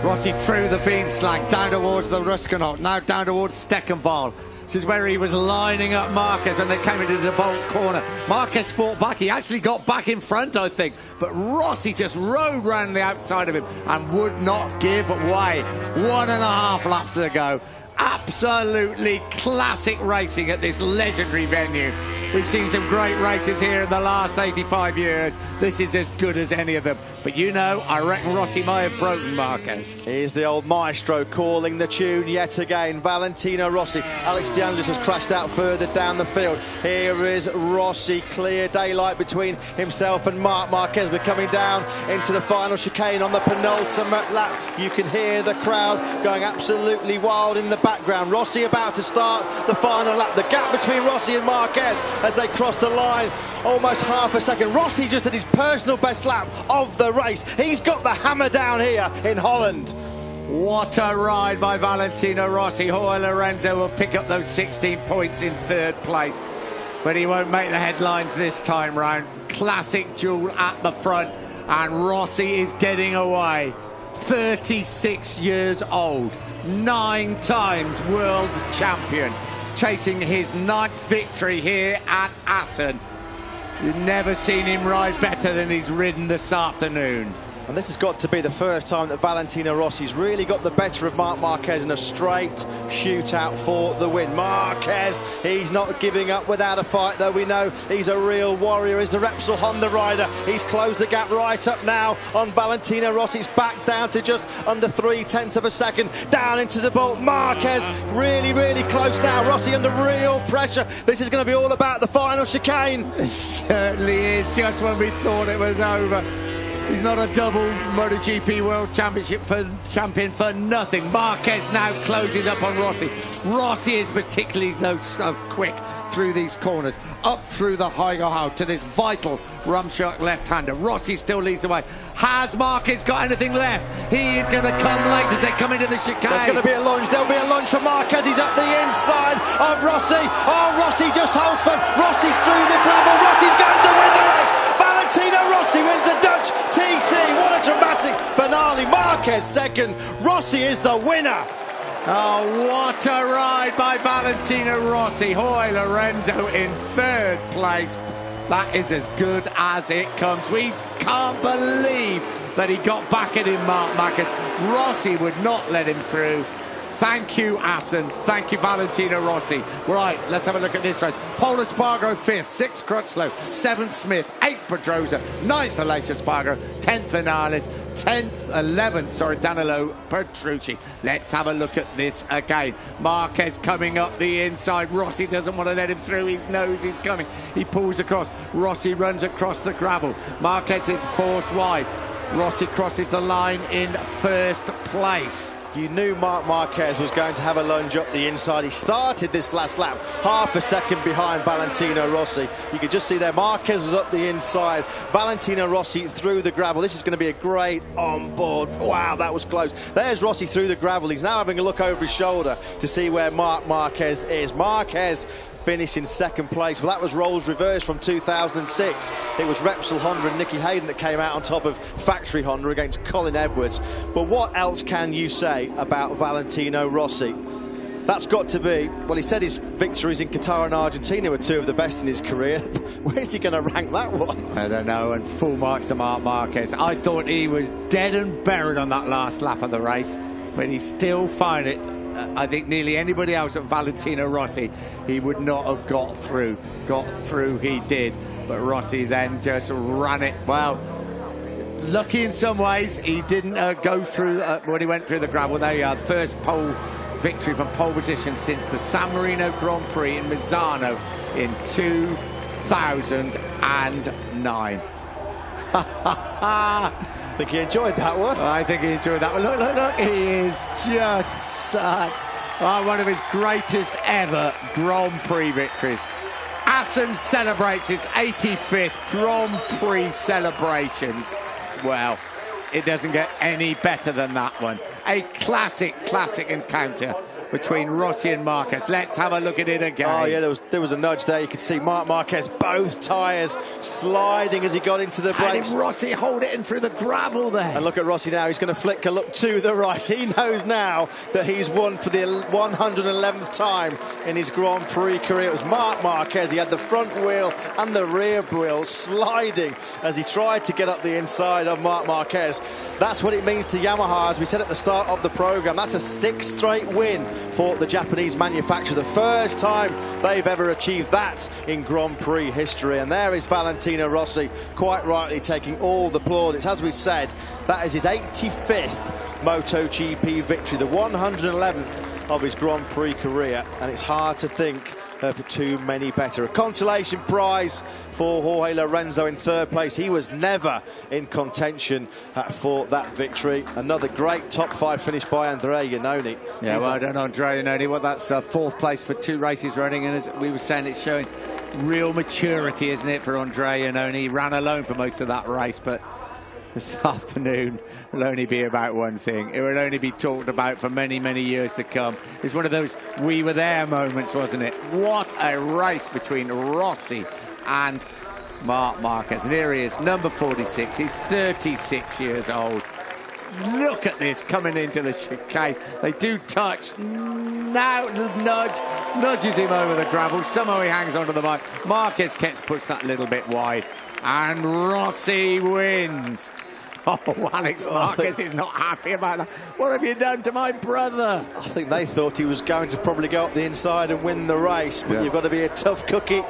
Speaker 1: Rossi through the beanslang, down towards the Ruskanov, now down towards Steckenval. This is where he was lining up Marquez when they came into the bolt corner. Marquez fought back. He actually got back in front, I think. But Rossi just rode round the outside of him and would not give way. 1.5 laps to go. Absolutely classic racing at this legendary venue. We've seen some great races here in the last 85 years. This is as good as any of them. But you know, I reckon Rossi may have broken Marquez.
Speaker 2: Here's the old maestro calling the tune yet again. Valentino Rossi. Alex DeAngelis has crashed out further down the field. Here is Rossi. Clear daylight between himself and Marc Marquez. We're coming down into the final chicane on the penultimate lap. You can hear the crowd going absolutely wild in the background. Rossi about to start the final lap. The gap between Rossi and Marquez as they cross the line, almost half a second. Rossi just at his personal best lap of the race. He's got the hammer down here in Holland.
Speaker 1: What a ride by Valentino Rossi. Jorge Lorenzo will pick up those 16 points in 3rd place, but he won't make the headlines this time round. Classic duel at the front, and Rossi is getting away. 36 years old, 9 times world champion, chasing his 9th victory here at Assen. You've never seen him ride better than he's ridden this afternoon.
Speaker 2: And this has got to be the first time that Valentino Rossi's really got the better of Marc Marquez in a straight shootout for the win. Marquez, he's not giving up without a fight, though. We know he's a real warrior. He's the Repsol Honda rider. He's closed the gap right up now on Valentino Rossi. It's back down to just under 0.3 of a second. Down into the bolt. Marquez really, really close now. Rossi under real pressure. This is going to be all about the final chicane.
Speaker 1: It certainly is, just when we thought it was over. He's not a double MotoGP World Championship champion for nothing. Marquez now closes up on Rossi. Rossi is particularly quick through these corners, up through the high to this vital rumshock left-hander. Rossi still leads the way. Has Marquez got anything left? He is going to come late as they come into the chicane.
Speaker 2: There's going to be a lunge. There'll be a lunge for Marquez. He's up the inside of Rossi. Oh, Rossi just holds firm. Rossi's through the gravel. Rossi's going to win the race. Valentino Rossi wins the Dutch TT. What a dramatic finale. Marquez second. Rossi is the winner.
Speaker 1: Oh, what a ride by Valentino Rossi. Jorge Lorenzo in third place. That is as good as it comes. We can't believe that he got back at him, Marc Marquez. Rossi would not let him through. Thank you, Assen. Thank you, Valentino Rossi. Right, let's have a look at this race. Pole Espargaro 5th, 6th Crutchlow, 7th Smith, 8th Pedrosa, 9th Aleix Espargaro, 10th Vinales, 11th, Danilo Petrucci. Let's have a look at this again. Marquez coming up the inside. Rossi doesn't want to let him through. He knows he's coming. He pulls across. Rossi runs across the gravel. Marquez is forced wide. Rossi crosses the line in first place.
Speaker 2: You knew Marc Marquez was going to have a lunge up the inside. He started this last lap half a second behind Valentino Rossi. You could just see there Marquez was up the inside. Valentino Rossi through the gravel. This is going to be a great on-board. Wow, that was close. There's Rossi through the gravel. He's now having a look over his shoulder to see where Marc Marquez is. Marquez finished in second place. Well, that was roles reversed from 2006. It was Repsol Honda and Nicky Hayden that came out on top of factory Honda against Colin Edwards. But what else can you say about Valentino Rossi? That's got to be, well, he said his victories in Qatar and Argentina were two of the best in his career. Where's he going to rank that one?
Speaker 1: I don't know, and full marks to Marc Marquez. I thought he was dead and buried on that last lap of the race, but he still found it. I think nearly anybody else at Valentino Rossi, he would not have got through. Got through, he did. But Rossi then just ran it. Well, lucky in some ways, he didn't go through when he went through the gravel. There you are, first pole victory from pole position since the San Marino Grand Prix in Misano in 2009.
Speaker 2: I think he enjoyed that one.
Speaker 1: I think he enjoyed that one. Look, he is just one of his greatest ever Grand Prix victories. Assen celebrates its 85th Grand Prix celebrations. Well, it doesn't get any better than that one. A classic encounter between Rossi and Marquez. Let's have a look at it again.
Speaker 2: Oh yeah, there was a nudge there. You could see Marc Marquez, both tyres sliding as he got into the brakes.
Speaker 1: And Rossi hold it in through the gravel there.
Speaker 2: And look at Rossi now. He's going to flick a look to the right. He knows now that he's won for the 111th time in his Grand Prix career. It was Marc Marquez. He had the front wheel and the rear wheel sliding as he tried to get up the inside of Marc Marquez. That's what it means to Yamaha, as we said at the start of the programme. That's a 6th straight win for the Japanese manufacturer. The first time they've ever achieved that in Grand Prix history. And there is Valentino Rossi, quite rightly taking all the plaudits. As we said, that is his 85th MotoGP victory, the 111th of his Grand Prix career, and it's hard to think for too many better. A consolation prize for Jorge Lorenzo in third place. He was never in contention for that victory. Another great top 5 finish by Andrea Iannone.
Speaker 1: Yeah, well, I don't know, Andrea Iannone. Well, that's 4th place for 2 races running, and as we were saying, it's showing real maturity, isn't it, for Andrea Iannone? He ran alone for most of that race, but this afternoon will only be about one thing. It will only be talked about for many, many years to come. It's one of those we were there moments, wasn't it? What a race between Rossi and Marc Marquez. And here he is, number 46. He's 36 years old. Look at this coming into the chicane. They do touch. Now nudges him over the gravel. Somehow he hangs onto the bike. Marquez gets pushed that little bit wide. And Rossi wins. Oh, Alex Marquez is not happy about that. What have you done to my brother?
Speaker 2: I think they thought he was going to probably go up the inside and win the race, but you've got to be a tough cookie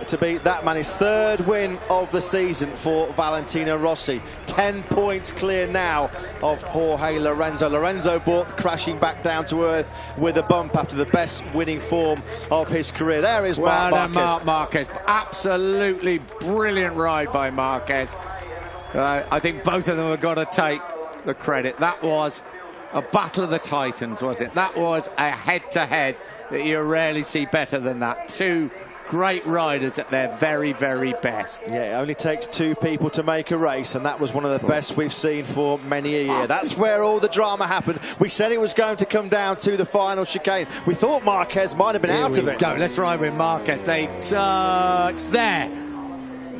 Speaker 2: to beat that man. His 3rd win of the season for Valentino Rossi. 10 points clear now of Jorge Lorenzo. Lorenzo brought crashing back down to earth with a bump after the best winning form of his career. There is Marc Marquez.
Speaker 1: Marc Marquez. Absolutely brilliant ride by Marquez. I think both of them have got to take the credit. That was a battle of the titans, was it? That was a head-to-head that you rarely see better than that. Two great riders at their very, very best.
Speaker 2: Yeah, it only takes two people to make a race, and that was one of the best we've seen for many a year. That's where all the drama happened. We said it was going to come down to the final chicane. We thought Marquez might have been out of it.
Speaker 1: Go. Let's ride with Marquez. They touch there.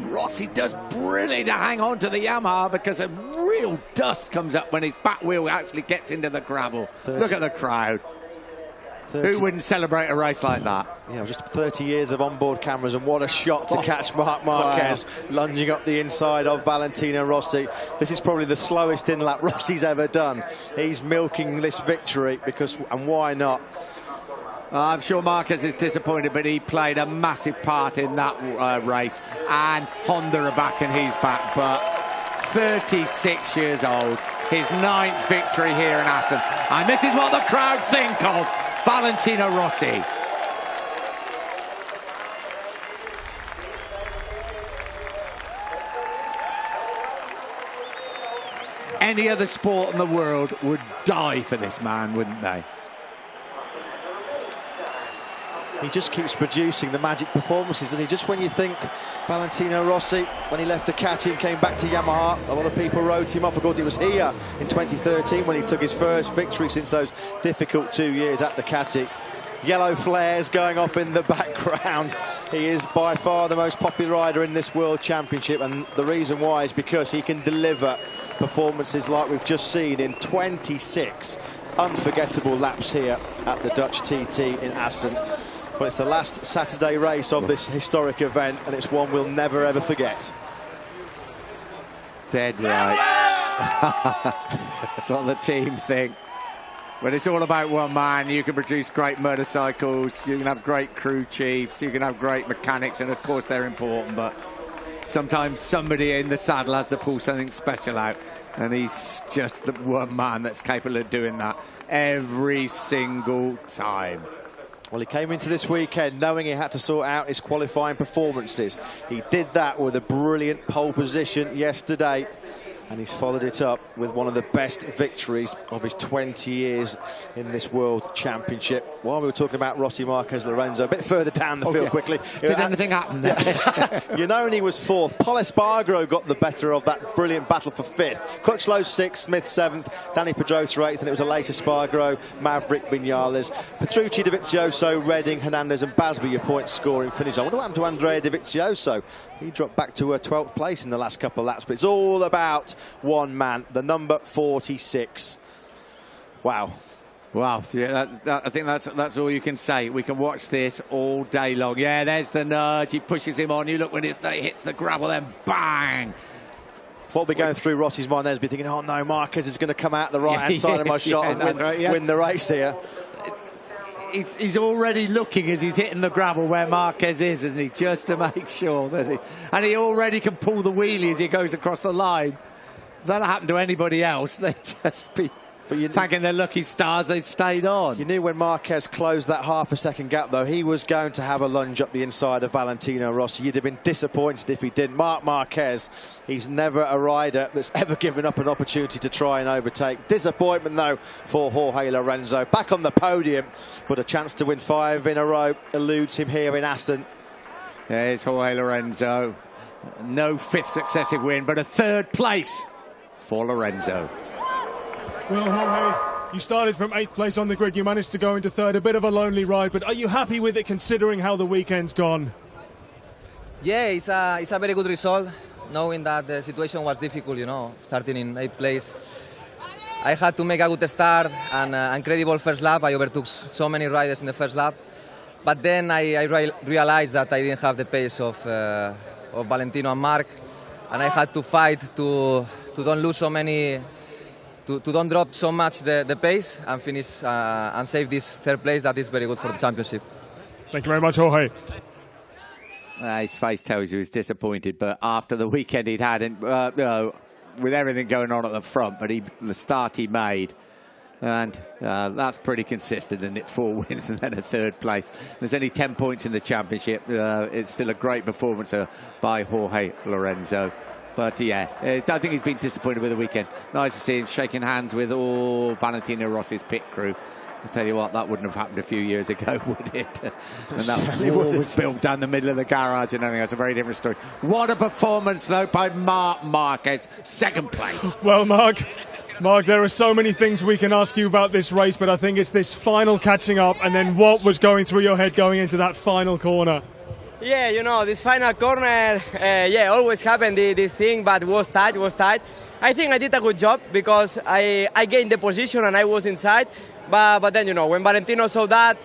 Speaker 1: Rossi does brilliant to hang on to the Yamaha because a real dust comes up when his back wheel actually gets into the gravel. Look at the crowd. Who wouldn't celebrate a race like that?
Speaker 2: Yeah, just 30 years of onboard cameras, and what a shot to catch Marc Marquez lunging up the inside of Valentino Rossi. This is probably the slowest in-lap Rossi's ever done. He's milking this victory because, and why not?
Speaker 1: I'm sure Marquez is disappointed, but he played a massive part in that race. And Honda are back and he's back. But 36 years old, his 9th victory here in Assen. And this is what the crowd think of Valentino Rossi. Any other sport in the world would die for this man, wouldn't they?
Speaker 2: He just keeps producing the magic performances, and he just, when you think Valentino Rossi, when he left Ducati and came back to Yamaha, a lot of people wrote him off. Of course, it was here in 2013 when he took his first victory since those difficult 2 years at Ducati. Yellow flares going off in the background. He is by far the most popular rider in this World Championship, and the reason why is because he can deliver performances like we've just seen in 26 unforgettable laps here at the Dutch TT in Assen. But it's the last Saturday race of this historic event, and it's one we'll never ever forget.
Speaker 1: Dead right. That's what the team think. When it's all about one man, you can produce great motorcycles, you can have great crew chiefs, you can have great mechanics, and of course they're important, but sometimes somebody in the saddle has to pull something special out, and he's just the one man that's capable of doing that every single time.
Speaker 2: Well, he came into this weekend knowing he had to sort out his qualifying performances. He did that with a brilliant pole position yesterday, and he's followed it up with one of the best victories of his 20 years in this World Championship. While we were talking about Rossi, Marquez, Lorenzo, a bit further down the field quickly.
Speaker 1: Did anything happen there?
Speaker 2: Iannone was 4th. Paul Espargaro got the better of that brilliant battle for 5th. Crutchlow 6th, Smith 7th, Danny Pedrosa 8th, and it was a late Espargaro, Maverick, Vinales, Petrucci, Dovizioso, Redding, Hernandez and Basby, your point scoring finish. I wonder what happened to Andrea Dovizioso. He dropped back to 12th place in the last couple of laps, but it's all about one man, the number 46. Wow.
Speaker 1: Wow, yeah, I think that's all you can say. We can watch this all day long. Yeah, there's the nudge. He pushes him on. You look when it hits the gravel, then bang.
Speaker 2: What will be going through Rossi's mind there is be thinking, oh no, Marquez is going to come out the right-hand side of my shot and win the race here.
Speaker 1: He's already looking as he's hitting the gravel where Marquez is, isn't he? Just to make sure that he already can pull the wheelie as he goes across the line. If that happened to anybody else, they'd just be thanking their lucky stars they'd stayed on.
Speaker 2: You knew when Marquez closed that half a second gap, though, he was going to have a lunge up the inside of Valentino Rossi. You'd have been disappointed if he didn't. Marc Marquez, he's never a rider that's ever given up an opportunity to try and overtake. Disappointment, though, for Jorge Lorenzo. Back on the podium, but a chance to win 5 in a row eludes him here in Assen.
Speaker 1: There's Jorge Lorenzo. No 5th successive win, but a 3rd place for Lorenzo.
Speaker 3: Well, Jorge, you started from 8th place on the grid. You managed to go into 3rd. A bit of a lonely ride, but are you happy with it considering how the weekend's gone?
Speaker 4: Yeah, it's a very good result, knowing that the situation was difficult, you know, starting in 8th place. I had to make a good start and an incredible first lap. I overtook so many riders in the first lap. But then I realized that I didn't have the pace of Valentino and Marc, and I had to fight to don't lose so many, to don't drop so much the pace and finish and save this 3rd place. That is very good for the championship.
Speaker 3: Thank you very much, Jorge.
Speaker 1: His face tells you he's disappointed, but after the weekend he'd had, you know, with everything going on at the front, but the start he made, and that's pretty consistent, isn't it? 4 wins and then a 3rd place. There's only 10 points in the championship. It's still a great performance by Jorge Lorenzo. But yeah, I think he's been disappointed with the weekend. Nice to see him shaking hands with all Valentino Rossi's pit crew. I'll tell you what, that wouldn't have happened a few years ago, would it? And that wall was built down the middle of the garage and everything. That's a very different story. What a performance, though, by Marc Marquez. Second place.
Speaker 3: Well, Mark, there are so many things we can ask you about this race, but I think it's this final catching up and then what was going through your head going into that final corner.
Speaker 5: Yeah, you know, this final corner, always happened this thing, but was tight. I think I did a good job because I gained the position and I was inside. But then, you know, when Valentino saw that,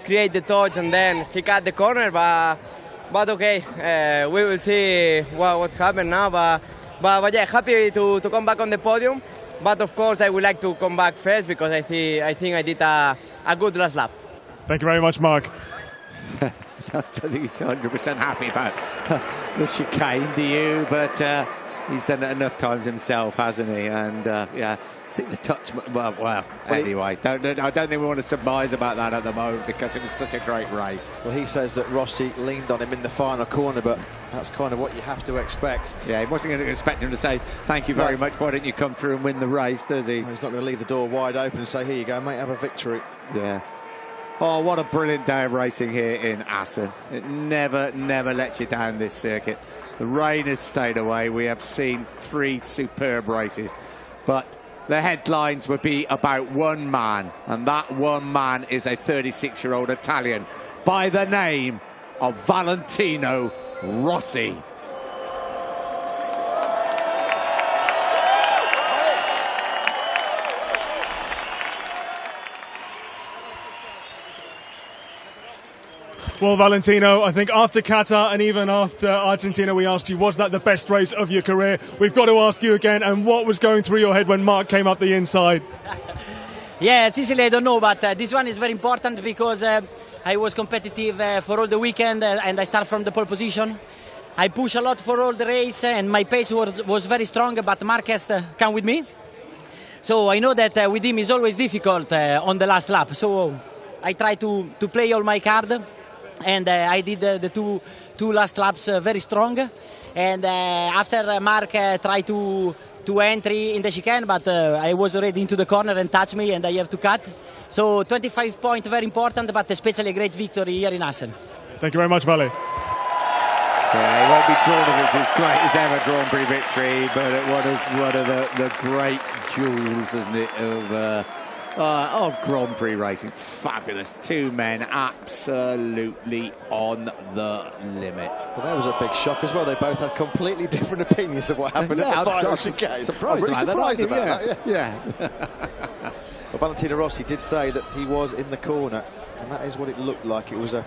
Speaker 5: create the touch and then he cut the corner. But okay, we will see what happened now. But yeah, happy to come back on the podium. But of course, I would like to come back first because I think I did a good last lap.
Speaker 3: Thank you very much, Mark.
Speaker 1: I think he's 100% happy about the chicane, do you? But he's done it enough times himself, hasn't he? And yeah, I think the touch. Well. Anyway, I don't think we want to surmise about that at the moment because it was such a great race.
Speaker 2: Well, he says that Rossi leaned on him in the final corner, but that's kind of what you have to expect.
Speaker 1: Yeah, he wasn't going to expect him to say thank you very much. Why don't you come through and win the race? Does he?
Speaker 2: No, he's not going to leave the door wide open and say, "Here you go, mate, have a victory."
Speaker 1: Yeah. Oh, what a brilliant day of racing here in Assen. It never lets you down, this circuit. The rain has stayed away. We have seen 3 superb races. But the headlines would be about one man, and that one man is a 36-year-old Italian by the name of Valentino Rossi.
Speaker 3: Well, Valentino, I think after Qatar and even after Argentina, we asked you, was that the best race of your career? We've got to ask you again, and what was going through your head when Mark came up the inside?
Speaker 6: Yeah, Sicily, I don't know, but this one is very important because I was competitive for all the weekend and I start from the pole position. I push a lot for all the race and my pace was very strong, but Marquez come with me. So I know that with him is always difficult on the last lap. So I try to play all my card. And I did the two last laps very strong. And after Mark tried to entry in the chicane, but I was already into the corner and touched me, and I have to cut. So 25 points, very important, but especially a great victory here in Assen.
Speaker 3: Thank you very much, Vale.
Speaker 1: Yeah, he won't be drawn of his greatest ever Grand Prix victory, but one of the great jewels, isn't it, of Grand Prix racing. Fabulous. 2 men absolutely on the limit.
Speaker 2: Well, that was a big shock as well. They both had completely different opinions of what happened at the final chicane.
Speaker 1: Surprised about that. Yeah.
Speaker 2: Well, Valentino Rossi did say that he was in the corner, and that is what it looked like. It was a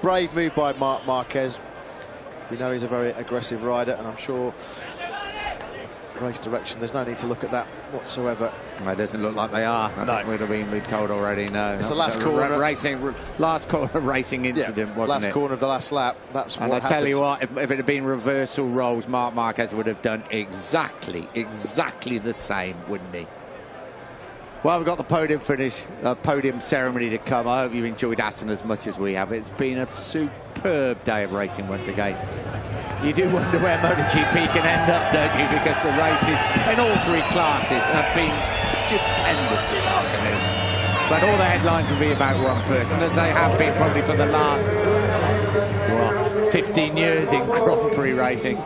Speaker 2: brave move by Marc Marquez. We know he's a very aggressive rider, and I'm sure race direction, there's no need to look at that whatsoever.
Speaker 1: It doesn't look like they are. I think we've told already. No,
Speaker 2: it's the last corner
Speaker 1: racing incident, wasn't it?
Speaker 2: Last corner of the last lap. That's what happened.
Speaker 1: And I tell you what, if it had been reversal roles, Marc Marquez would have done exactly the same, wouldn't he? Well, we've got the podium ceremony to come. I hope you enjoyed Assen as much as we have. It's been a superb day of racing once again. You do wonder where MotoGP can end up, don't you? Because the races in all 3 classes have been stupendous this afternoon. But all the headlines will be about one person, as they have been probably for the last 15 years in Grand Prix racing.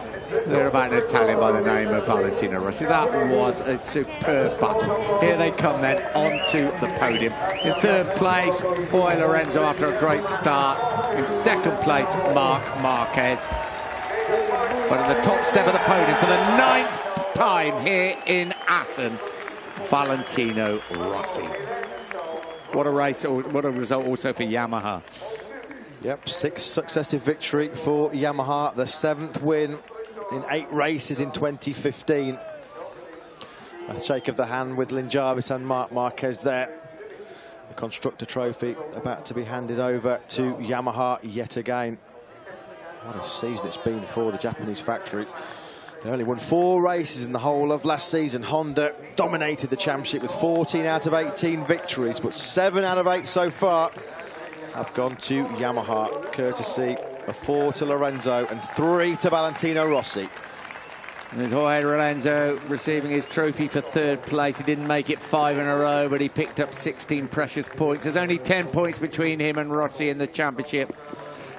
Speaker 1: They're about an Italian by the name of Valentino Rossi. That was a superb battle. Here they come then onto the podium. In 3rd place, Jorge Lorenzo after a great start. In 2nd place, Marc Marquez. But at the top step of the podium for the 9th time here in Assen, Valentino Rossi. What a race, what a result also for Yamaha.
Speaker 2: Yep, 6th successive victory for Yamaha, the 7th win in 8 races in 2015. A shake of the hand with Lin Jarvis and Marc Marquez there. The Constructor Trophy about to be handed over to Yamaha yet again. What a season it's been for the Japanese factory. They only won 4 races in the whole of last season. Honda dominated the championship with 14 out of 18 victories, but 7 out of 8 so far have gone to Yamaha, courtesy of 4 to Lorenzo and 3 to Valentino Rossi.
Speaker 1: And there's Jorge Lorenzo receiving his trophy for third place. He didn't make it 5 in a row, but he picked up 16 precious points. There's only 10 points between him and Rossi in the championship.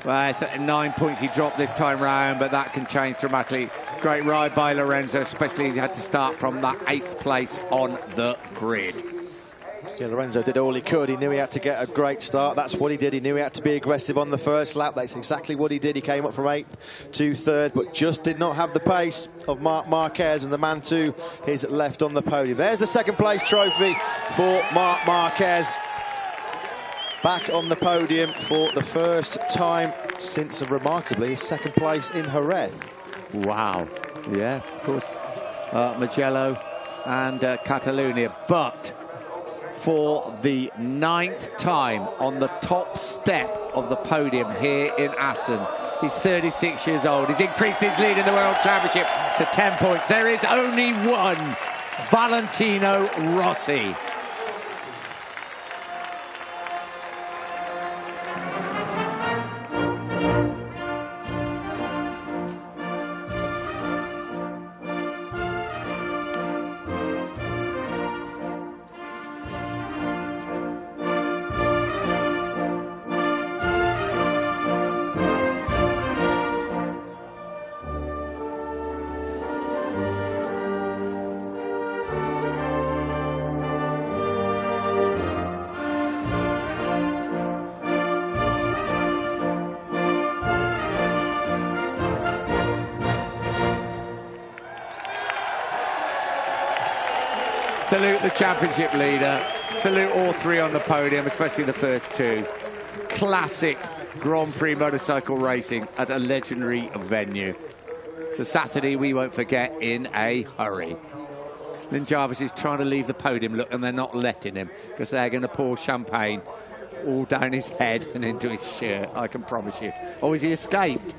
Speaker 1: Well, it's 9 points he dropped this time round, but that can change dramatically. Great ride by Lorenzo, especially he had to start from that 8th place on the grid.
Speaker 2: Yeah, Lorenzo did all he could. He knew he had to get a great start. That's what he did. He knew he had to be aggressive on the first lap. That's exactly what he did. He came up from 8th to 3rd, but just did not have the pace of Marc Marquez, and the man to his left on the podium. There's the 2nd place trophy for Marc Marquez. Back on the podium for the first time since, remarkably, his 2nd place in Jerez.
Speaker 1: Wow. Yeah, of course. Mugello and Catalonia, but for the 9th time on the top step of the podium here in Assen. He's 36 years old. He's increased his lead in the World Championship to 10 points. There is only one, Valentino Rossi. Salute the championship leader. Salute all 3 on the podium, especially the first 2. Classic Grand Prix motorcycle racing at a legendary venue. It's a Saturday we won't forget in a hurry. Lynn Jarvis is trying to leave the podium, look, and they're not letting him because they're going to pour champagne all down his head and into his shirt, I can promise you. Oh, has he escaped?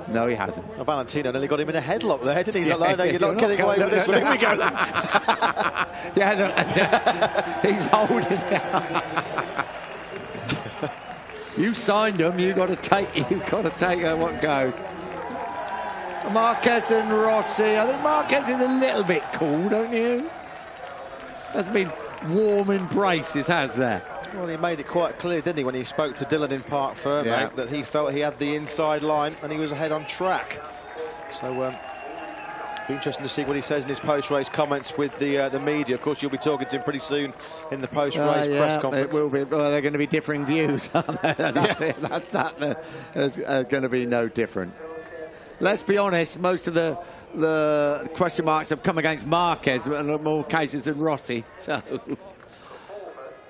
Speaker 1: No, he hasn't.
Speaker 2: Well, Valentino nearly got him in a headlock there, didn't he? He's like, no, you're not getting away with this one. Here we go.
Speaker 1: Yeah, he's holding it. You signed him. You got to take what goes. Marquez and Rossi. I think Marquez is a little bit cool, don't you? There's been warm embraces, has there?
Speaker 2: Well, he made it quite clear, didn't he, when he spoke to Dylan in Park Fairbank, that he felt he had the inside line and he was ahead on track. So, it'll be interesting to see what he says in his post-race comments with the media. Of course, you'll be talking to him pretty soon in the post-race press conference.
Speaker 1: It will be. Well, they're going to be differing views, aren't they? That's going to be no different. Let's be honest, most of the question marks have come against Marquez in more cases than Rossi. So.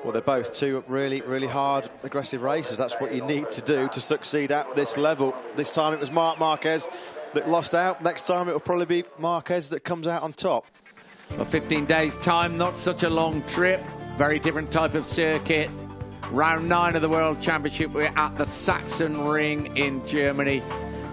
Speaker 2: Well, they're both 2 really, really hard, aggressive races. That's what you need to do to succeed at this level. This time it was Marc Marquez that lost out. Next time it will probably be Marquez that comes out on top.
Speaker 1: Well, 15 days' time, not such a long trip. Very different type of circuit. Round 9 of the World Championship. We're at the Sachsen Ring in Germany.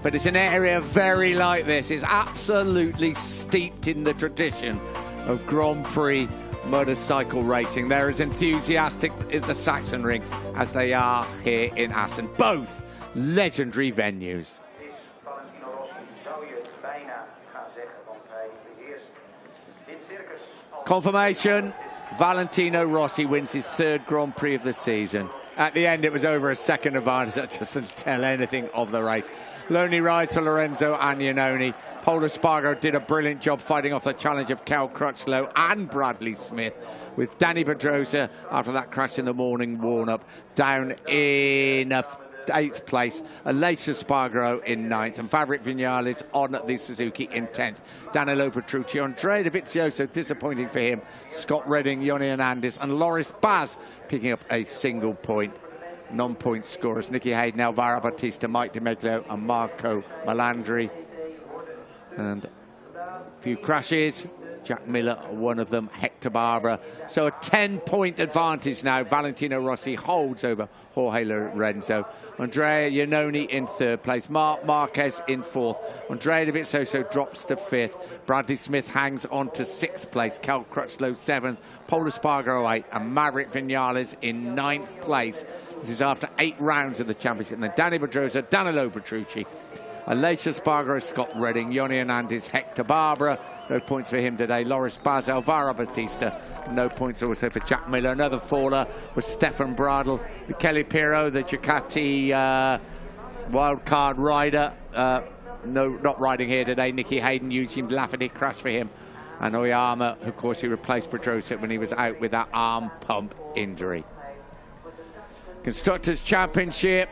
Speaker 1: But it's an area very like this. It's absolutely steeped in the tradition of Grand Prix motorcycle racing. They're as enthusiastic at the Sachsen Ring as they are here in Assen. Both legendary venues. Confirmation, Valentino Rossi wins his 3rd Grand Prix of the season. At the end, it was over a second advantage. That doesn't tell anything of the race. Lonely ride for Lorenzo Agnanoni. Paul Espargaro did a brilliant job fighting off the challenge of Cal Crutchlow and Bradley Smith, with Danny Pedrosa, after that crash in the morning warm-up, down in 8th place, Aleix Espargaro in 9th, and Fabrik Viñales on the Suzuki in 10th. Danilo Petrucci, Andrea Dovizioso, disappointing for him, Scott Redding, Yoni Hernandez, and Loris Baz picking up a single point. Non-point scorers, Nicky Hayden, Alvaro Bautista, Mike DiMeglio and Marco Melandri. And a few crashes. Jack Miller, one of them, Hector Barbara. So a 10-point advantage now. Valentino Rossi holds over Jorge Lorenzo. Andrea Iannone in 3rd place. Marc Marquez in 4th. Andrea Dovizioso drops to 5th. Bradley Smith hangs on to 6th place. Cal Crutchlow 7th. Paul Espargaro 8th. And Maverick Viñales in 9th place. This is after 8 rounds of the championship. And then Danny Pedrosa, Danilo Petrucci, Aleix Espargaro, Scott Redding, Yoni Hernandez, Hector Barbara. No points for him today. Loris Baz, Alvaro Batista. No points also for Jack Miller. Another faller was Stefan Bradl. Kelly Pirro, the Ducati wildcard rider. No, not riding here today. Nicky Hayden, Eugene Lafferty crashed for him. And Oyama, of course, he replaced Pedrosa when he was out with that arm pump injury. Constructors' Championship.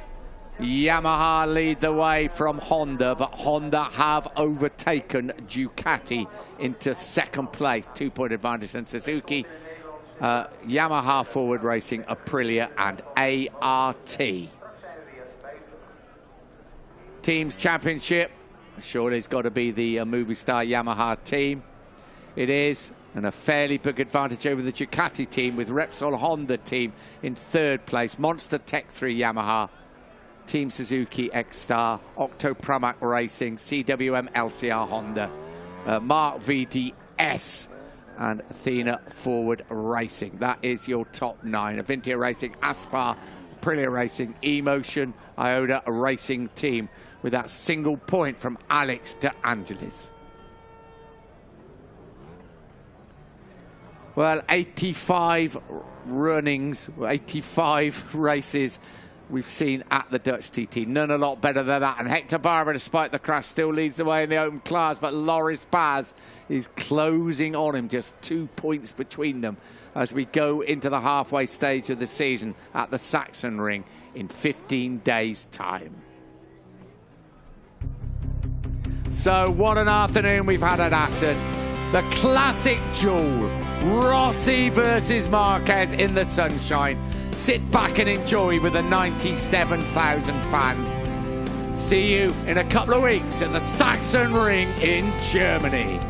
Speaker 1: Yamaha lead the way from Honda, but Honda have overtaken Ducati into second place. 2-point advantage on Suzuki. Yamaha Forward Racing, Aprilia and ART. Teams Championship. Surely it's got to be the Movistar Yamaha team. It is, and a fairly big advantage over the Ducati team, with Repsol Honda team in third place. Monster Tech 3 Yamaha, Team Suzuki X-Star, Octo Pramac Racing, CWM LCR Honda, Mark VDS, and Athena Forward Racing. That is your top 9. Avintia Racing, Aspar, Aprilia Racing, Emotion, Iota Racing team, with that single point from Alex De Angelis. Well, 85 runnings, 85 races we've seen at the Dutch TT. None a lot better than that. And Hector Barbara, despite the crash, still leads the way in the open class. But Loris Baz is closing on him, just 2 points between them as we go into the halfway stage of the season at the Saxon Ring in 15 days' time. So what an afternoon we've had at Assen. The classic duel, Rossi versus Marquez in the sunshine. Sit back and enjoy with the 97,000 fans. See you in a couple of weeks at the Saxon Ring in Germany.